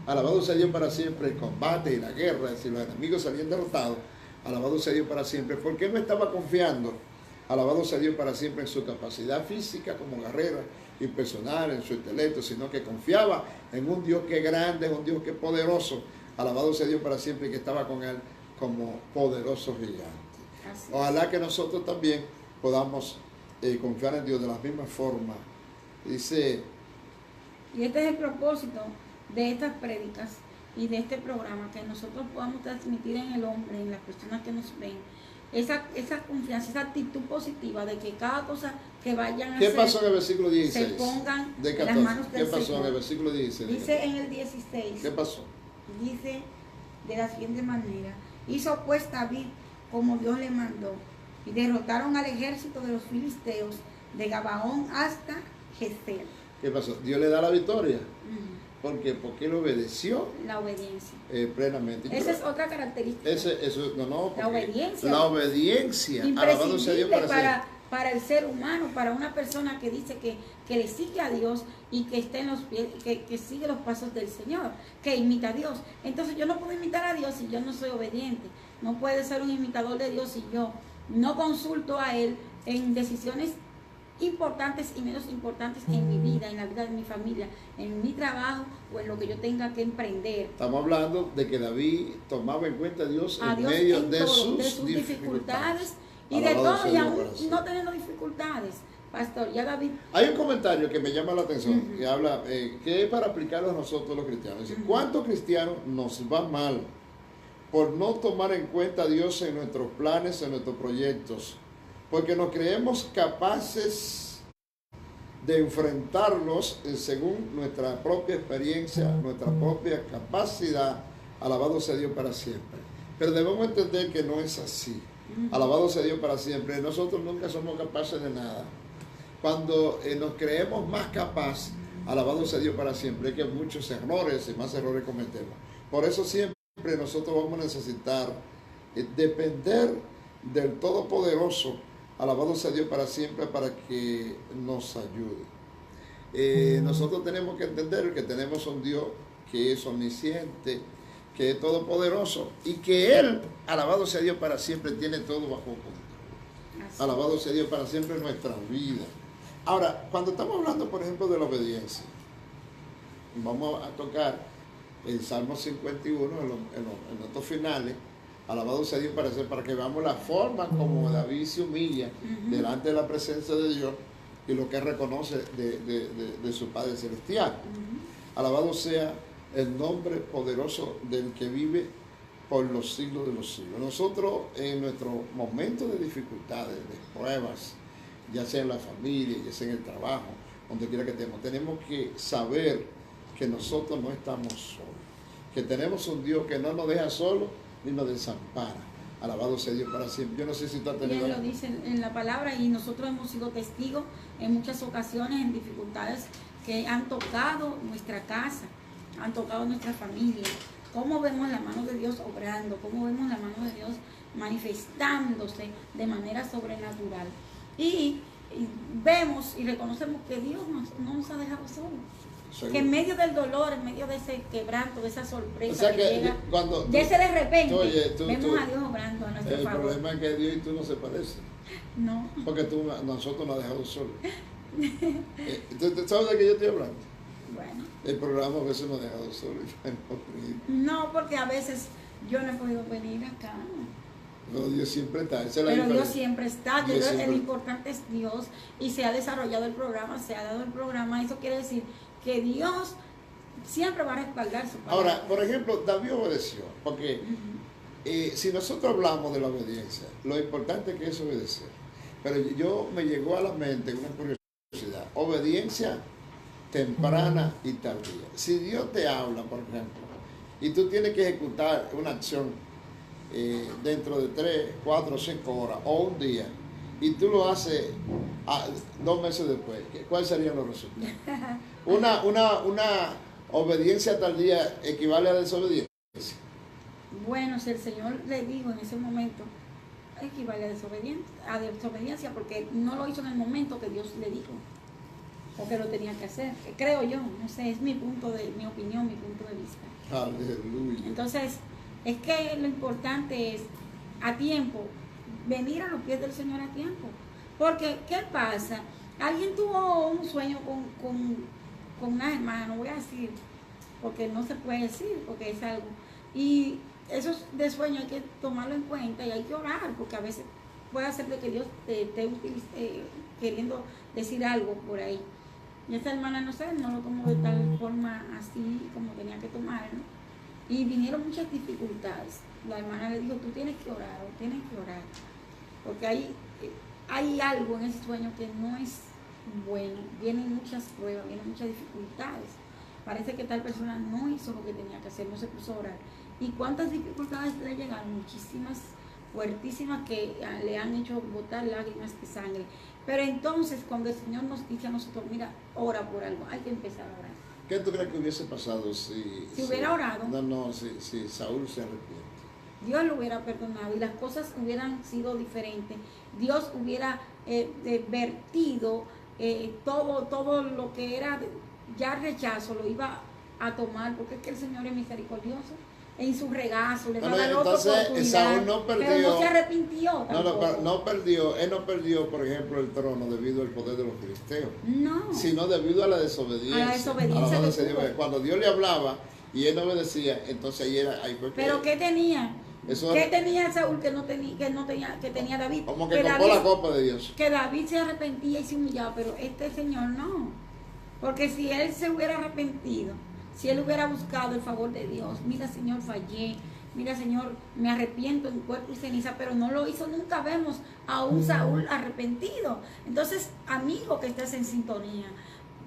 Alabado sea Dios para siempre el combate y la guerra, si los enemigos salían derrotados, alabado sea Dios para siempre, porque él no estaba confiando, alabado sea Dios para siempre, en su capacidad física como guerrera y personal, en su intelecto, sino que confiaba en un Dios que es grande, un Dios que es poderoso, alabado sea Dios para siempre, y que estaba con él como poderoso gigante. Ojalá que nosotros también podamos confiar en Dios de la misma forma. Dice, y este es el propósito de estas prédicas y de este programa, que nosotros podamos transmitir en el hombre, en las personas que nos ven, esa confianza, esa actitud positiva de que cada cosa que vayan a hacer, ¿qué pasó en el versículo 16? Se pongan de 14, en las manos del ¿qué pasó Señor. en el versículo 16? Dice en el 16. ¿Qué pasó? Dice de la siguiente manera, hizo pues David como Dios le mandó, y derrotaron al ejército de los filisteos de Gabaón hasta Gezer. ¿Qué pasó? Dios le da la victoria. ¿Por qué? Porque él obedeció. La obediencia. Plenamente. Esa es otra característica. La obediencia. La obediencia. Imprescindible para el ser humano, para una persona que dice que le sigue a Dios y que está en los pies, que sigue los pasos del Señor, que imita a Dios. Entonces yo no puedo imitar a Dios si yo no soy obediente. No puede ser un imitador de Dios si yo no consulto a Él en decisiones importantes y menos importantes en mi vida, en la vida de mi familia, en mi trabajo o en lo que yo tenga que emprender. Estamos hablando de que David tomaba en cuenta a Dios en medio de sus dificultades y de todo, y aún no teniendo dificultades. Pastor, ya David. Hay un comentario que me llama la atención, que habla, que es para aplicarlo a nosotros los cristianos. Dice, ¿cuántos cristianos nos va mal por no tomar en cuenta a Dios en nuestros planes, en nuestros proyectos? Porque nos creemos capaces de enfrentarlos según nuestra propia experiencia, nuestra propia capacidad. Alabado sea Dios para siempre. Pero debemos entender que no es así. Alabado sea Dios para siempre. Nosotros nunca somos capaces de nada. Cuando nos creemos más capaces, alabado sea Dios para siempre, es que muchos errores y más errores cometemos. Por eso siempre nosotros vamos a necesitar depender del Todopoderoso, alabado sea Dios para siempre, para que nos ayude. Nosotros tenemos que entender que tenemos un Dios que es omnisciente, que es todopoderoso, y que Él, alabado sea Dios para siempre, tiene todo bajo control. Alabado sea Dios para siempre en nuestra vida. Ahora, cuando estamos hablando, por ejemplo, de la obediencia, vamos a tocar el Salmo 51 en los dos finales. Alabado sea Dios para que veamos la forma como David se humilla delante de la presencia de Dios y lo que reconoce de su Padre Celestial. Alabado sea el nombre poderoso del que vive por los siglos de los siglos. Nosotros en nuestros momentos de dificultades, de pruebas, ya sea en la familia, ya sea en el trabajo, donde quiera que estemos, tenemos que saber que nosotros no estamos solos, que tenemos un Dios que no nos deja solos ni nos desampara. Alabado sea Dios para siempre. Yo no sé si tú has Y tenido... Él lo dice en la palabra, y nosotros hemos sido testigos en muchas ocasiones en dificultades que han tocado nuestra casa, han tocado nuestra familia. Cómo vemos la mano de Dios obrando, cómo vemos la mano de Dios manifestándose de manera sobrenatural. Y vemos y reconocemos que Dios no nos ha dejado solos. Seguro. Que en medio del dolor, en medio de ese quebranto, de esa sorpresa, O sea que llega, cuando de ese de repente, oye, vemos a Dios obrando a nuestro el favor. problema es que Dios y tú no se parecen, No. porque nosotros nos has dejado solos. ¿Tú sabes de qué yo estoy hablando? Bueno. El programa a veces nos ha dejado solos. No, porque a veces yo no he podido venir acá. No, Dios siempre está. Esa es la Pero Dios diferencia. siempre está. Dios siempre... El importante es Dios, y se ha desarrollado el programa, se ha dado el programa. Eso quiere decir que Dios siempre va a respaldar su palabra. Ahora, por ejemplo, David obedeció, porque si nosotros hablamos de la obediencia, lo importante que es obedecer. Pero me llegó a la mente una curiosidad: obediencia temprana y tardía. Si Dios te habla, por ejemplo, y tú tienes que ejecutar una acción dentro de 3, 4, 5 horas o un día, y tú lo haces 2 meses después, ¿cuáles serían los resultados? Una obediencia tardía equivale a desobediencia. Bueno, si el Señor le dijo en ese momento, equivale a desobediencia, porque no lo hizo en el momento que Dios le dijo, o que lo tenía que hacer. Creo yo, no sé, es mi opinión, mi punto de vista. Aleluya. Entonces, es que lo importante es a tiempo, venir a los pies del Señor a tiempo. Porque, ¿qué pasa? Alguien tuvo un sueño con una hermana, no voy a decir, porque no se puede decir, porque es algo. Y esos de sueño hay que tomarlo en cuenta y hay que orar, porque a veces puede hacer de que Dios te esté queriendo decir algo por ahí. Y esta hermana, no sé, no lo tomó de tal forma así como tenía que tomarlo. Y vinieron muchas dificultades. La hermana le dijo, tú tienes que orar, porque hay algo en ese sueño que no es bueno. Vienen muchas pruebas, vienen muchas dificultades. Parece que tal persona no hizo lo que tenía que hacer, no se puso a orar. ¿Y cuántas dificultades le llegaron? Muchísimas, fuertísimas, que le han hecho botar lágrimas de sangre. Pero entonces, cuando el Señor nos dice a nosotros, mira, ora por algo, hay que empezar a orar. ¿Qué tú crees que hubiese pasado si hubiera orado? Si Saúl se arrepiente. Dios lo hubiera perdonado y las cosas hubieran sido diferentes. Dios hubiera vertido todo lo que era ya rechazo, lo iba a tomar, porque es que el Señor es misericordioso. En su regazo le va a dar otra oportunidad. Saúl no perdió, pero no se arrepintió tampoco. No perdió, por ejemplo, el trono debido al poder de los filisteos. No. Sino debido a la desobediencia. A la desobediencia de Dios. Cuando Dios le hablaba y él no obedecía, entonces ahí fue que... ¿Pero qué tenía? Eso ¿Qué tenía Saúl que tenía David? Como que tocó la copa de Dios. Que David se arrepentía y se humillaba, pero este señor no. Porque si él se hubiera arrepentido, si él hubiera buscado el favor de Dios, mira, Señor, fallé, mira, Señor, me arrepiento en cuerpo y ceniza, pero no lo hizo. Nunca vemos a un Saúl arrepentido. Entonces, amigo que estás en sintonía,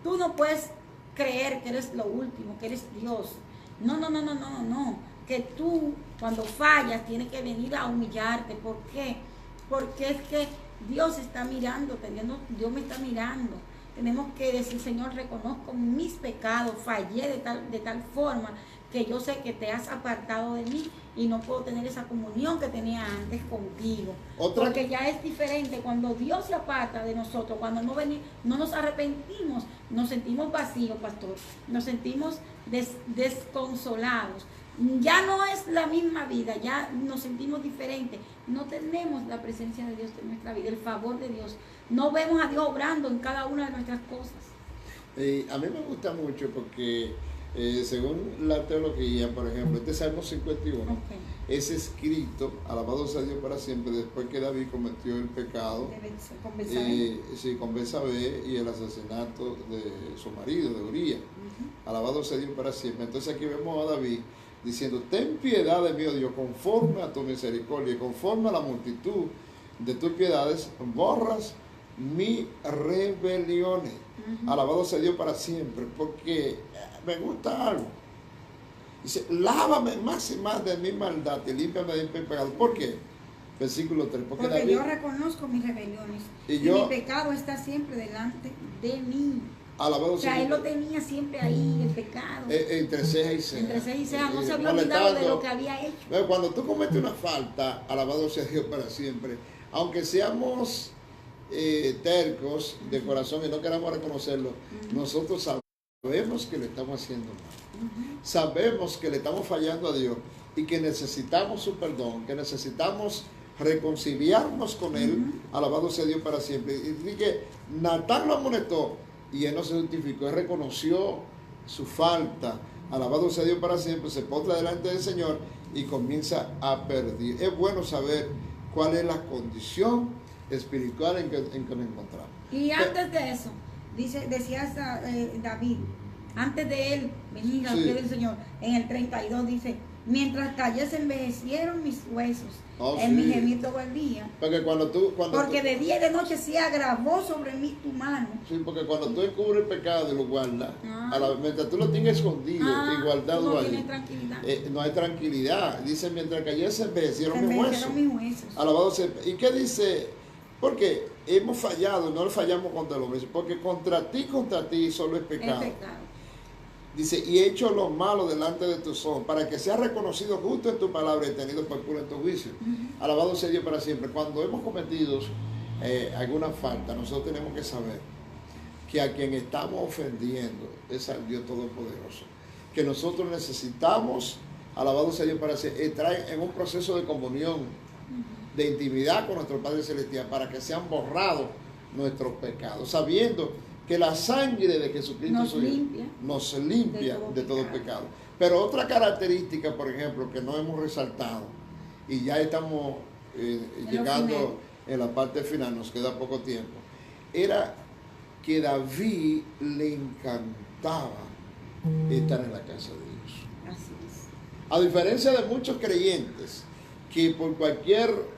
tú no puedes creer que eres lo último, que eres Dios. No. Que tú, cuando fallas, tienes que venir a humillarte. ¿Por qué? Porque es que Dios está mirándote, Dios me está mirando. Tenemos que decir, Señor, reconozco mis pecados, fallé de tal forma que yo sé que te has apartado de mí y no puedo tener esa comunión que tenía antes contigo. Porque ya es diferente cuando Dios se aparta de nosotros, cuando no nos arrepentimos, nos sentimos vacíos, pastor, nos sentimos desconsolados. Ya no es la misma vida, ya nos sentimos diferentes, no tenemos la presencia de Dios en nuestra vida, el favor de Dios, no vemos a Dios obrando en cada una de nuestras cosas. A mí me gusta mucho porque según la teología, por ejemplo, este Salmo 51 es escrito, alabado sea Dios para siempre, después que David cometió el pecado con Betsabé y el asesinato de su marido, de Uría. Alabado sea Dios para siempre. Entonces aquí vemos a David diciendo, ten piedad de mí, oh Dios, conforme a tu misericordia y conforme a la multitud de tus piedades, borras mis rebeliones. Alabado sea Dios para siempre, porque me gusta algo. Dice, lávame más y más de mi maldad y límpiame de mi pecado. ¿Por qué? Versículo 3. Porque David, yo reconozco mis rebeliones y yo, mi pecado está siempre delante de mí. Alabado O sea, sea él lo tenía siempre ahí, el pecado. Entre ceja y ceja. Entre ceja y ceja, no se había olvidado de lo que había hecho. Cuando tú cometes una falta, alabado sea Dios para siempre, aunque seamos tercos de corazón y no queramos reconocerlo, nosotros sabemos que le estamos haciendo mal. Sabemos que le estamos fallando a Dios y que necesitamos su perdón, que necesitamos reconciliarnos con Él, alabado sea Dios para siempre. Y que Natán lo amonestó y él no se justificó, él reconoció su falta, alabado sea Dios para siempre, se postra delante del Señor y comienza a perder. Es bueno saber cuál es la condición espiritual en que nos encontramos. Y antes de eso, decía David, antes de él venir al pie del Señor, en el 32 dice, mientras callé se envejecieron mis huesos, en mi gemir todo el día. Porque de día y de noche se agravó sobre mí tu mano. Sí, porque cuando tú descubres el pecado y lo guardas, mientras tú lo tienes escondido y guardado no ahí, tienes tranquilidad. No hay tranquilidad. Dice, mientras callé se envejecieron mis huesos. Alabado sea. ¿Y qué dice? Porque hemos fallado, no fallamos contra los hombres, porque contra ti solo es pecado. Dice, y he hecho lo malo delante de tus ojos, para que seas reconocido justo en tu palabra y tenido por puro en tu juicio. Alabado sea Dios para siempre. Cuando hemos cometido alguna falta, nosotros tenemos que saber que a quien estamos ofendiendo es al Dios Todopoderoso. Que nosotros necesitamos, alabado sea Dios para siempre, entrar en un proceso de comunión, de intimidad con nuestro Padre Celestial, para que sean borrados nuestros pecados, sabiendo que la sangre de Jesucristo nos limpia de todo pecado. Pero otra característica, por ejemplo, que no hemos resaltado, y ya estamos llegando en la parte final, nos queda poco tiempo, era que David le encantaba estar en la casa de Dios. Así es. A diferencia de muchos creyentes, que por cualquier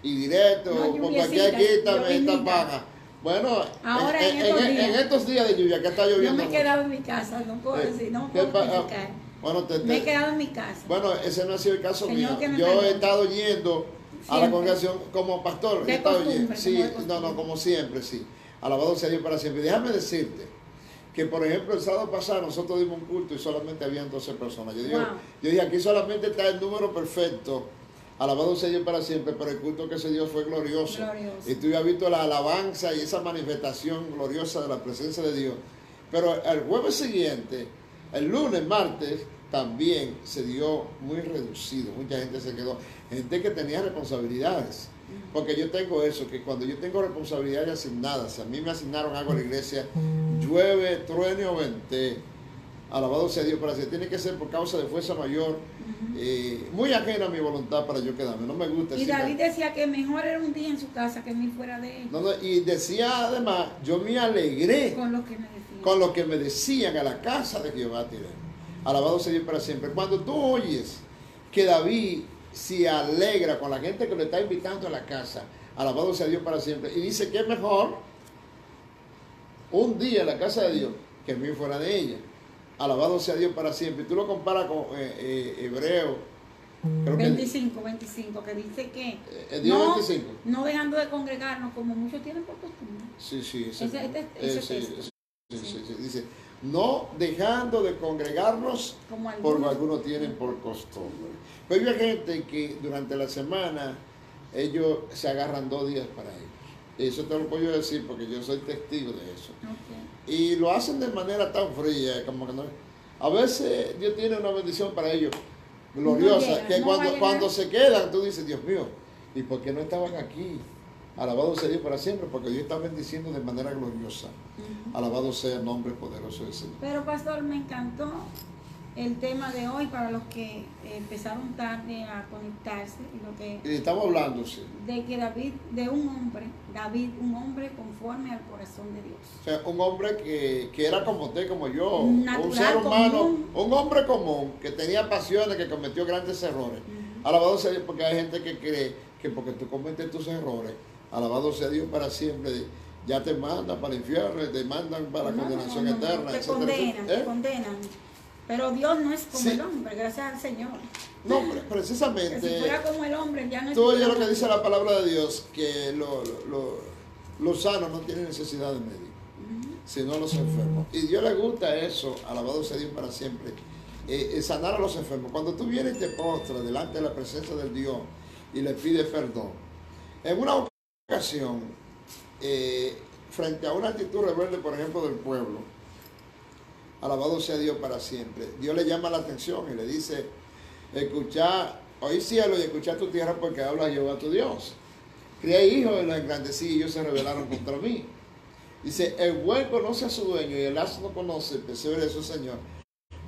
y directo, por cualquier quítame esta paja. Bueno, ahora en estos días de lluvia que está lloviendo. Yo me he quedado en mi casa, no puedo decir, no puedo justificar. Bueno, me he quedado en mi casa. Bueno, ese no ha sido el caso mío. No yo he estado yendo a la congregación como pastor. He estado yendo. Sí, como siempre, sí. Alabado sea Dios para siempre. Déjame decirte que, por ejemplo, el sábado pasado nosotros dimos un culto y solamente habían 12 personas. Yo dije, aquí solamente está el número perfecto. Alabado sea Dios para siempre, pero el culto que se dio fue glorioso. Y tú has visto la alabanza y esa manifestación gloriosa de la presencia de Dios. Pero el jueves siguiente, el lunes, martes, también se dio muy reducido. Mucha gente se quedó. Gente que tenía responsabilidades. Porque yo tengo eso, que cuando yo tengo responsabilidades asignadas, si a mí me asignaron algo a la iglesia, llueve, truene o vente, alabado sea Dios para siempre. Tiene que ser por causa de fuerza mayor, muy ajena a mi voluntad para yo quedarme. No me gusta. Y David decía que mejor era un día en su casa que mil fuera de él. Y decía además, yo me alegré con lo que me decían. Con lo que me decían, a la casa de Jehová tiré. Alabado sea Dios para siempre. Cuando tú oyes que David se alegra con la gente que le está invitando a la casa, alabado sea Dios para siempre, y dice que es mejor un día en la casa de Dios que mil fuera de ella. Alabado sea Dios para siempre. Y tú lo comparas con Hebreo 25, que dice que no dejando de congregarnos como muchos tienen por costumbre. Sí. Ese dice, no dejando de congregarnos como algunos tienen por costumbre. Pero hay gente que durante la semana ellos se agarran 2 días para ellos. Eso te lo puedo decir porque yo soy testigo de eso. Y lo hacen de manera tan fría, como que no. A veces Dios tiene una bendición para ellos gloriosa, que cuando se quedan, tú dices, Dios mío, ¿y por qué no estaban aquí? Alabado sea Dios para siempre, porque Dios está bendiciendo de manera gloriosa. Alabado sea el nombre poderoso del Señor. Pero pastor, me encantó el tema de hoy para los que empezaron tarde a conectarse. Y estamos hablando, sí. De que David, un hombre conforme al corazón de Dios. O sea, un hombre que era como usted, como yo, Natural, un ser humano, común. un hombre común, que tenía pasiones, que cometió grandes errores. Alabado sea Dios, porque hay gente que cree que porque tú cometes tus errores, alabado sea Dios para siempre, ya te mandan para el infierno, te mandan para la condenación eterna. Te condenan, te condenan. Pero Dios no es como el hombre, gracias al Señor. No, precisamente. Que si fuera como el hombre, ya no es. Tú oyes lo que dice la palabra de Dios, que los sanos no tienen necesidad de médico, sino los enfermos. Y Dios le gusta eso, alabado sea Dios para siempre, sanar a los enfermos. Cuando tú vienes y te postras delante de la presencia del Dios y le pides perdón. En una ocasión, frente a una actitud rebelde, por ejemplo, del pueblo, alabado sea Dios para siempre, Dios le llama la atención y le dice: oí cielo y escuchá tu tierra, porque habla Jehová tu Dios. Crié hijos y los engrandecí y ellos se rebelaron contra mí. Dice: el buey conoce a su dueño y el asno no conoce el pesebre de su señor,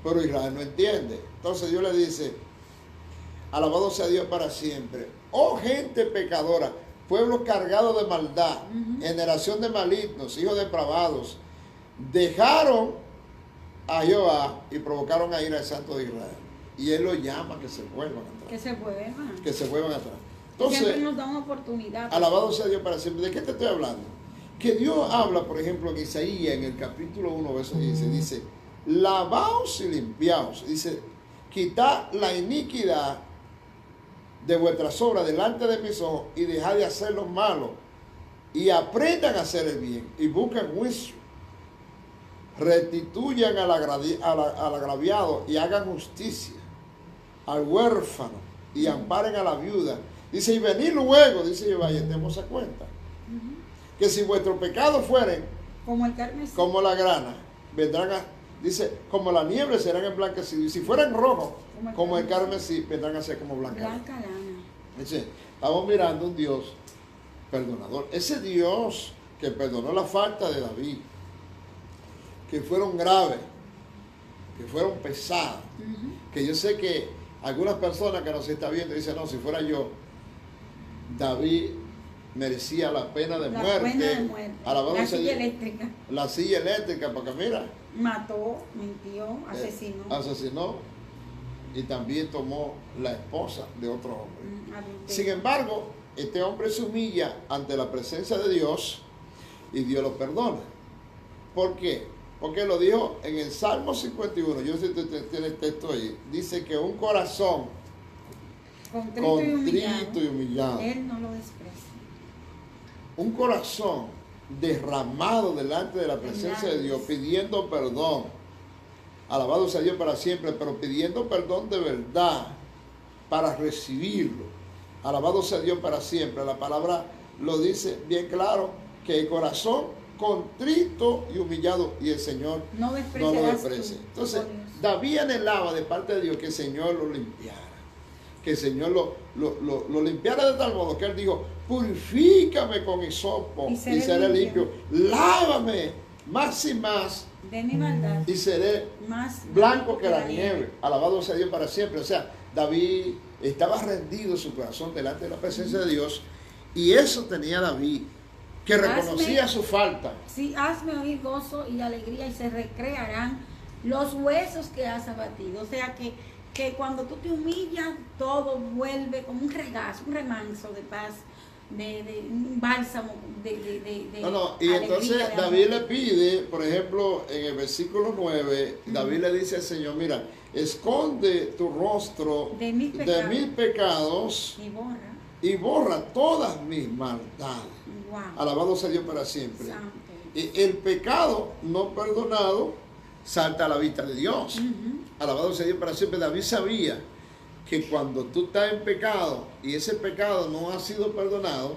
pero Israel no entiende. Entonces Dios le dice: alabado sea Dios para siempre. Oh gente pecadora, pueblo cargado de maldad, generación de malignos, hijos depravados, dejaron a Jehová y provocaron a ir al Santo de Israel. Y Él los llama que se vuelvan atrás. Que se vuelvan. Que se vuelvan atrás. Entonces, siempre nos da una oportunidad. Alabado sea Dios para siempre. ¿De qué te estoy hablando? Que Dios habla, por ejemplo, en Isaías, en el capítulo 1, verso 15, dice: lavaos y limpiaos. Dice: quitad la iniquidad de vuestras obras delante de mis ojos y dejad de hacer lo malo y aprendan a hacer el bien y busquen juicio. Restituyan al agraviado y hagan justicia al huérfano y amparen a la viuda. Dice: y venid luego, dice Jehová, y estemos a cuenta. Que si vuestros pecados fueren como el carmesí, como la grana, vendrán dice, como la nieve serán emblanquecidos. Y si fueran rojos como el carmesí, vendrán a ser como blanca lana. Dice, estamos mirando un Dios perdonador. Ese Dios que perdonó la falta de David, que fueron graves, que fueron pesadas, que yo sé que algunas personas que nos están viendo dicen: no, si fuera yo, David merecía la pena de muerte. La silla eléctrica. La silla eléctrica, porque mira, mató, mintió, asesinó y también tomó la esposa de otro hombre. Sin embargo, este hombre se humilla ante la presencia de Dios y Dios lo perdona. ¿Por qué? Porque lo dijo en el Salmo 51, yo sé que usted tiene el texto ahí, dice que un corazón contrito y humillado, Él no lo desprecia. Un corazón derramado delante de la presencia de Dios, pidiendo perdón. Alabado sea Dios para siempre, pero pidiendo perdón de verdad para recibirlo. Alabado sea Dios para siempre. La palabra lo dice bien claro, que el corazón contrito y humillado, y el Señor no lo desprecia. Entonces, David anhelaba de parte de Dios que el Señor lo limpiara, que el Señor lo limpiara de tal modo que él dijo: purifícame con hisopo y seré limpio, lávame más y más de mi maldad y seré más blanco que la nieve. Alabado sea Dios para siempre. O sea, David estaba rendido su corazón delante de la presencia de Dios, y eso tenía David, que reconocía su falta. Sí, hazme oír gozo y alegría, y se recrearán los huesos que has abatido. O sea que cuando tú te humillas, todo vuelve como un regazo, un remanso de paz, de un bálsamo de y entonces David le pide, por ejemplo, en el versículo 9, David le dice al Señor: mira, esconde tu rostro de mis pecados y borra todas mis maldades. Wow. Alabado sea Dios para siempre. El pecado no perdonado salta a la vista de Dios. Alabado sea Dios para siempre. David sabía que cuando tú estás en pecado y ese pecado no ha sido perdonado,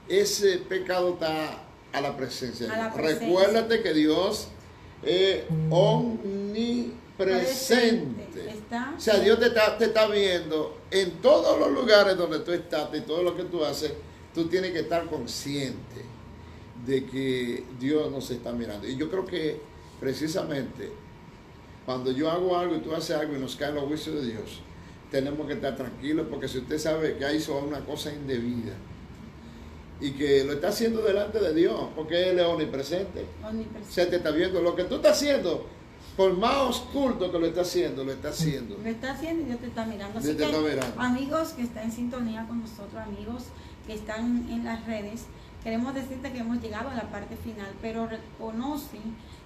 ese pecado está a la presencia de Dios. Recuérdate que Dios es omnipresente. O sea, Dios te está viendo en todos los lugares donde tú estás y todo lo que tú haces. Tú tienes que estar consciente de que Dios nos está mirando. Y yo creo que precisamente cuando yo hago algo y tú haces algo y nos caen los juicios de Dios, tenemos que estar tranquilos, porque si usted sabe que hizo una cosa indebida y que lo está haciendo delante de Dios, porque Él es omnipresente, se te está viendo lo que tú estás haciendo, por más oculto que lo está haciendo, lo está haciendo. Lo está haciendo y Dios te está mirando. Así Dios te que, está mirando. amigos que están en sintonía con nosotros, amigos que están en las redes, queremos decirte que hemos llegado a la parte final, pero reconoce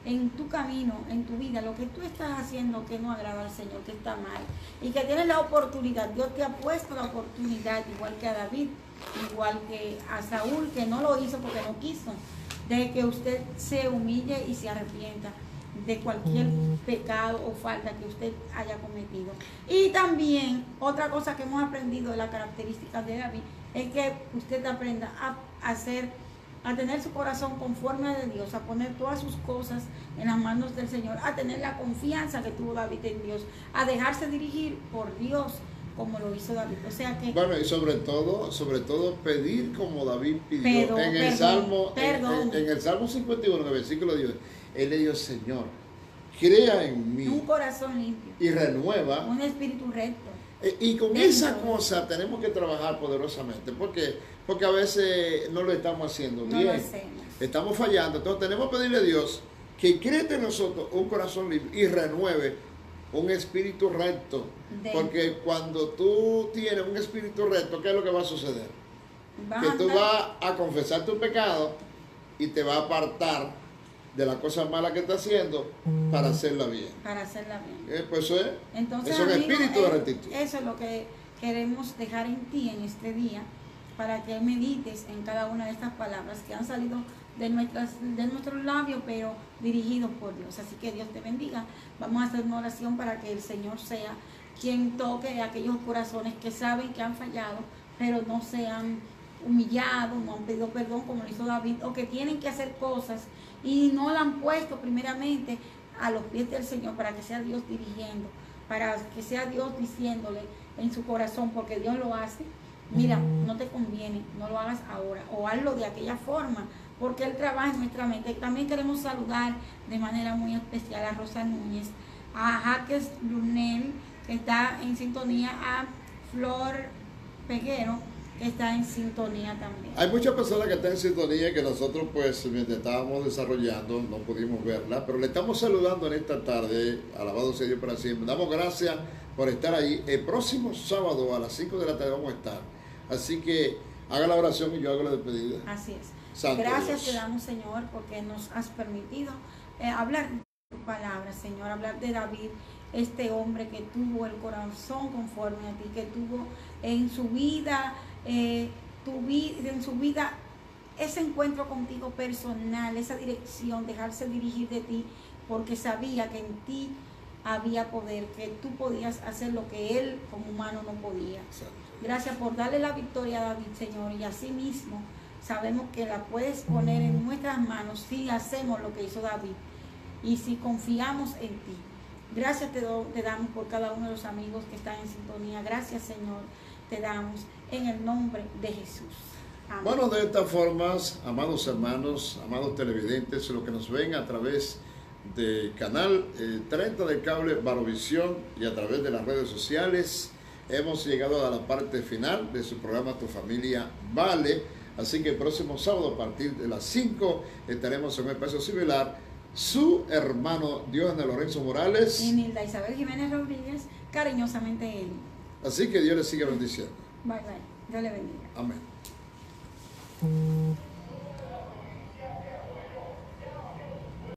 en tu camino, en tu vida, lo que tú estás haciendo que no agrada al Señor, que está mal, y que tienes la oportunidad. Dios te ha puesto la oportunidad, igual que a David, igual que a Saúl, que no lo hizo porque no quiso, de que usted se humille y se arrepienta de cualquier pecado o falta que usted haya cometido. Y también otra cosa que hemos aprendido de las características de David es que usted aprenda a tener su corazón conforme a de Dios, a poner todas sus cosas en las manos del Señor, a tener la confianza que tuvo David en Dios, a dejarse dirigir por Dios como lo hizo David. O sea que, bueno, y sobre todo pedir como David pidió en el Salmo 51, en el versículo 10. Él le dijo: Señor, crea en mí un corazón limpio y renueva un espíritu recto. Y con esa cosa tenemos que trabajar poderosamente, porque a veces no lo estamos haciendo bien, estamos fallando. Entonces tenemos que pedirle a Dios que cree en nosotros un corazón limpio y renueve un espíritu recto, porque cuando tú tienes un espíritu recto, ¿qué es lo que va a suceder? Que tú vas a confesar tu pecado y te va a apartar de la cosa mala que está haciendo para hacerla bien. Para hacerla bien. Pues eso es. Entonces, es un espíritu de rectitud. Eso es lo que queremos dejar en ti en este día, para que medites en cada una de estas palabras que han salido de nuestros labios, pero dirigidos por Dios. Así que Dios te bendiga. Vamos a hacer una oración para que el Señor sea quien toque aquellos corazones que saben que han fallado, pero no se han humillado, no han pedido perdón como lo hizo David, o que tienen que hacer cosas y no la han puesto primeramente a los pies del Señor, para que sea Dios dirigiendo, para que sea Dios diciéndole en su corazón, porque Dios lo hace. Mira, no te conviene, no lo hagas ahora, o hazlo de aquella forma, porque Él trabaja en nuestra mente. También queremos saludar de manera muy especial a Rosa Núñez, a Jaques Lunel, que está en sintonía, a Flor Peguero, que está en sintonía también. Hay muchas personas que están en sintonía y que nosotros, pues, mientras estábamos desarrollando, no pudimos verla, pero le estamos saludando en esta tarde. Alabado sea Dios para siempre. Damos gracias por estar ahí. El próximo sábado a las 5 de la tarde vamos a estar. Así que haga la oración y yo hago la despedida. Así es. Santo Gracias Dios. te damos, Señor, porque nos has permitido hablar de tu palabra, Señor, hablar de David, este hombre que tuvo el corazón conforme a ti, que tuvo en su vida, ese encuentro contigo personal, esa dirección, dejarse dirigir de ti, porque sabía que en ti había poder, que tú podías hacer lo que él como humano no podía. Gracias por darle la victoria a David, Señor, y así mismo sabemos que la puedes poner en nuestras manos si hacemos lo que hizo David y si confiamos en ti. Gracias te damos por cada uno de los amigos que están en sintonía. Gracias, Señor, te damos en el nombre de Jesús. Amén. Bueno, de estas formas, amados hermanos, amados televidentes, los que nos ven a través del canal 30 del cable Barovisión y a través de las redes sociales, hemos llegado a la parte final de su programa Tu Familia Vale. Así que el próximo sábado a partir de las 5 estaremos en un espacio similar. Su hermano Diógenes Lorenzo Morales y Nilda Isabel Jiménez Rodríguez, cariñosamente él. Así que Dios le siga bendiciendo. Bye bye. Dios le bendiga. Amén.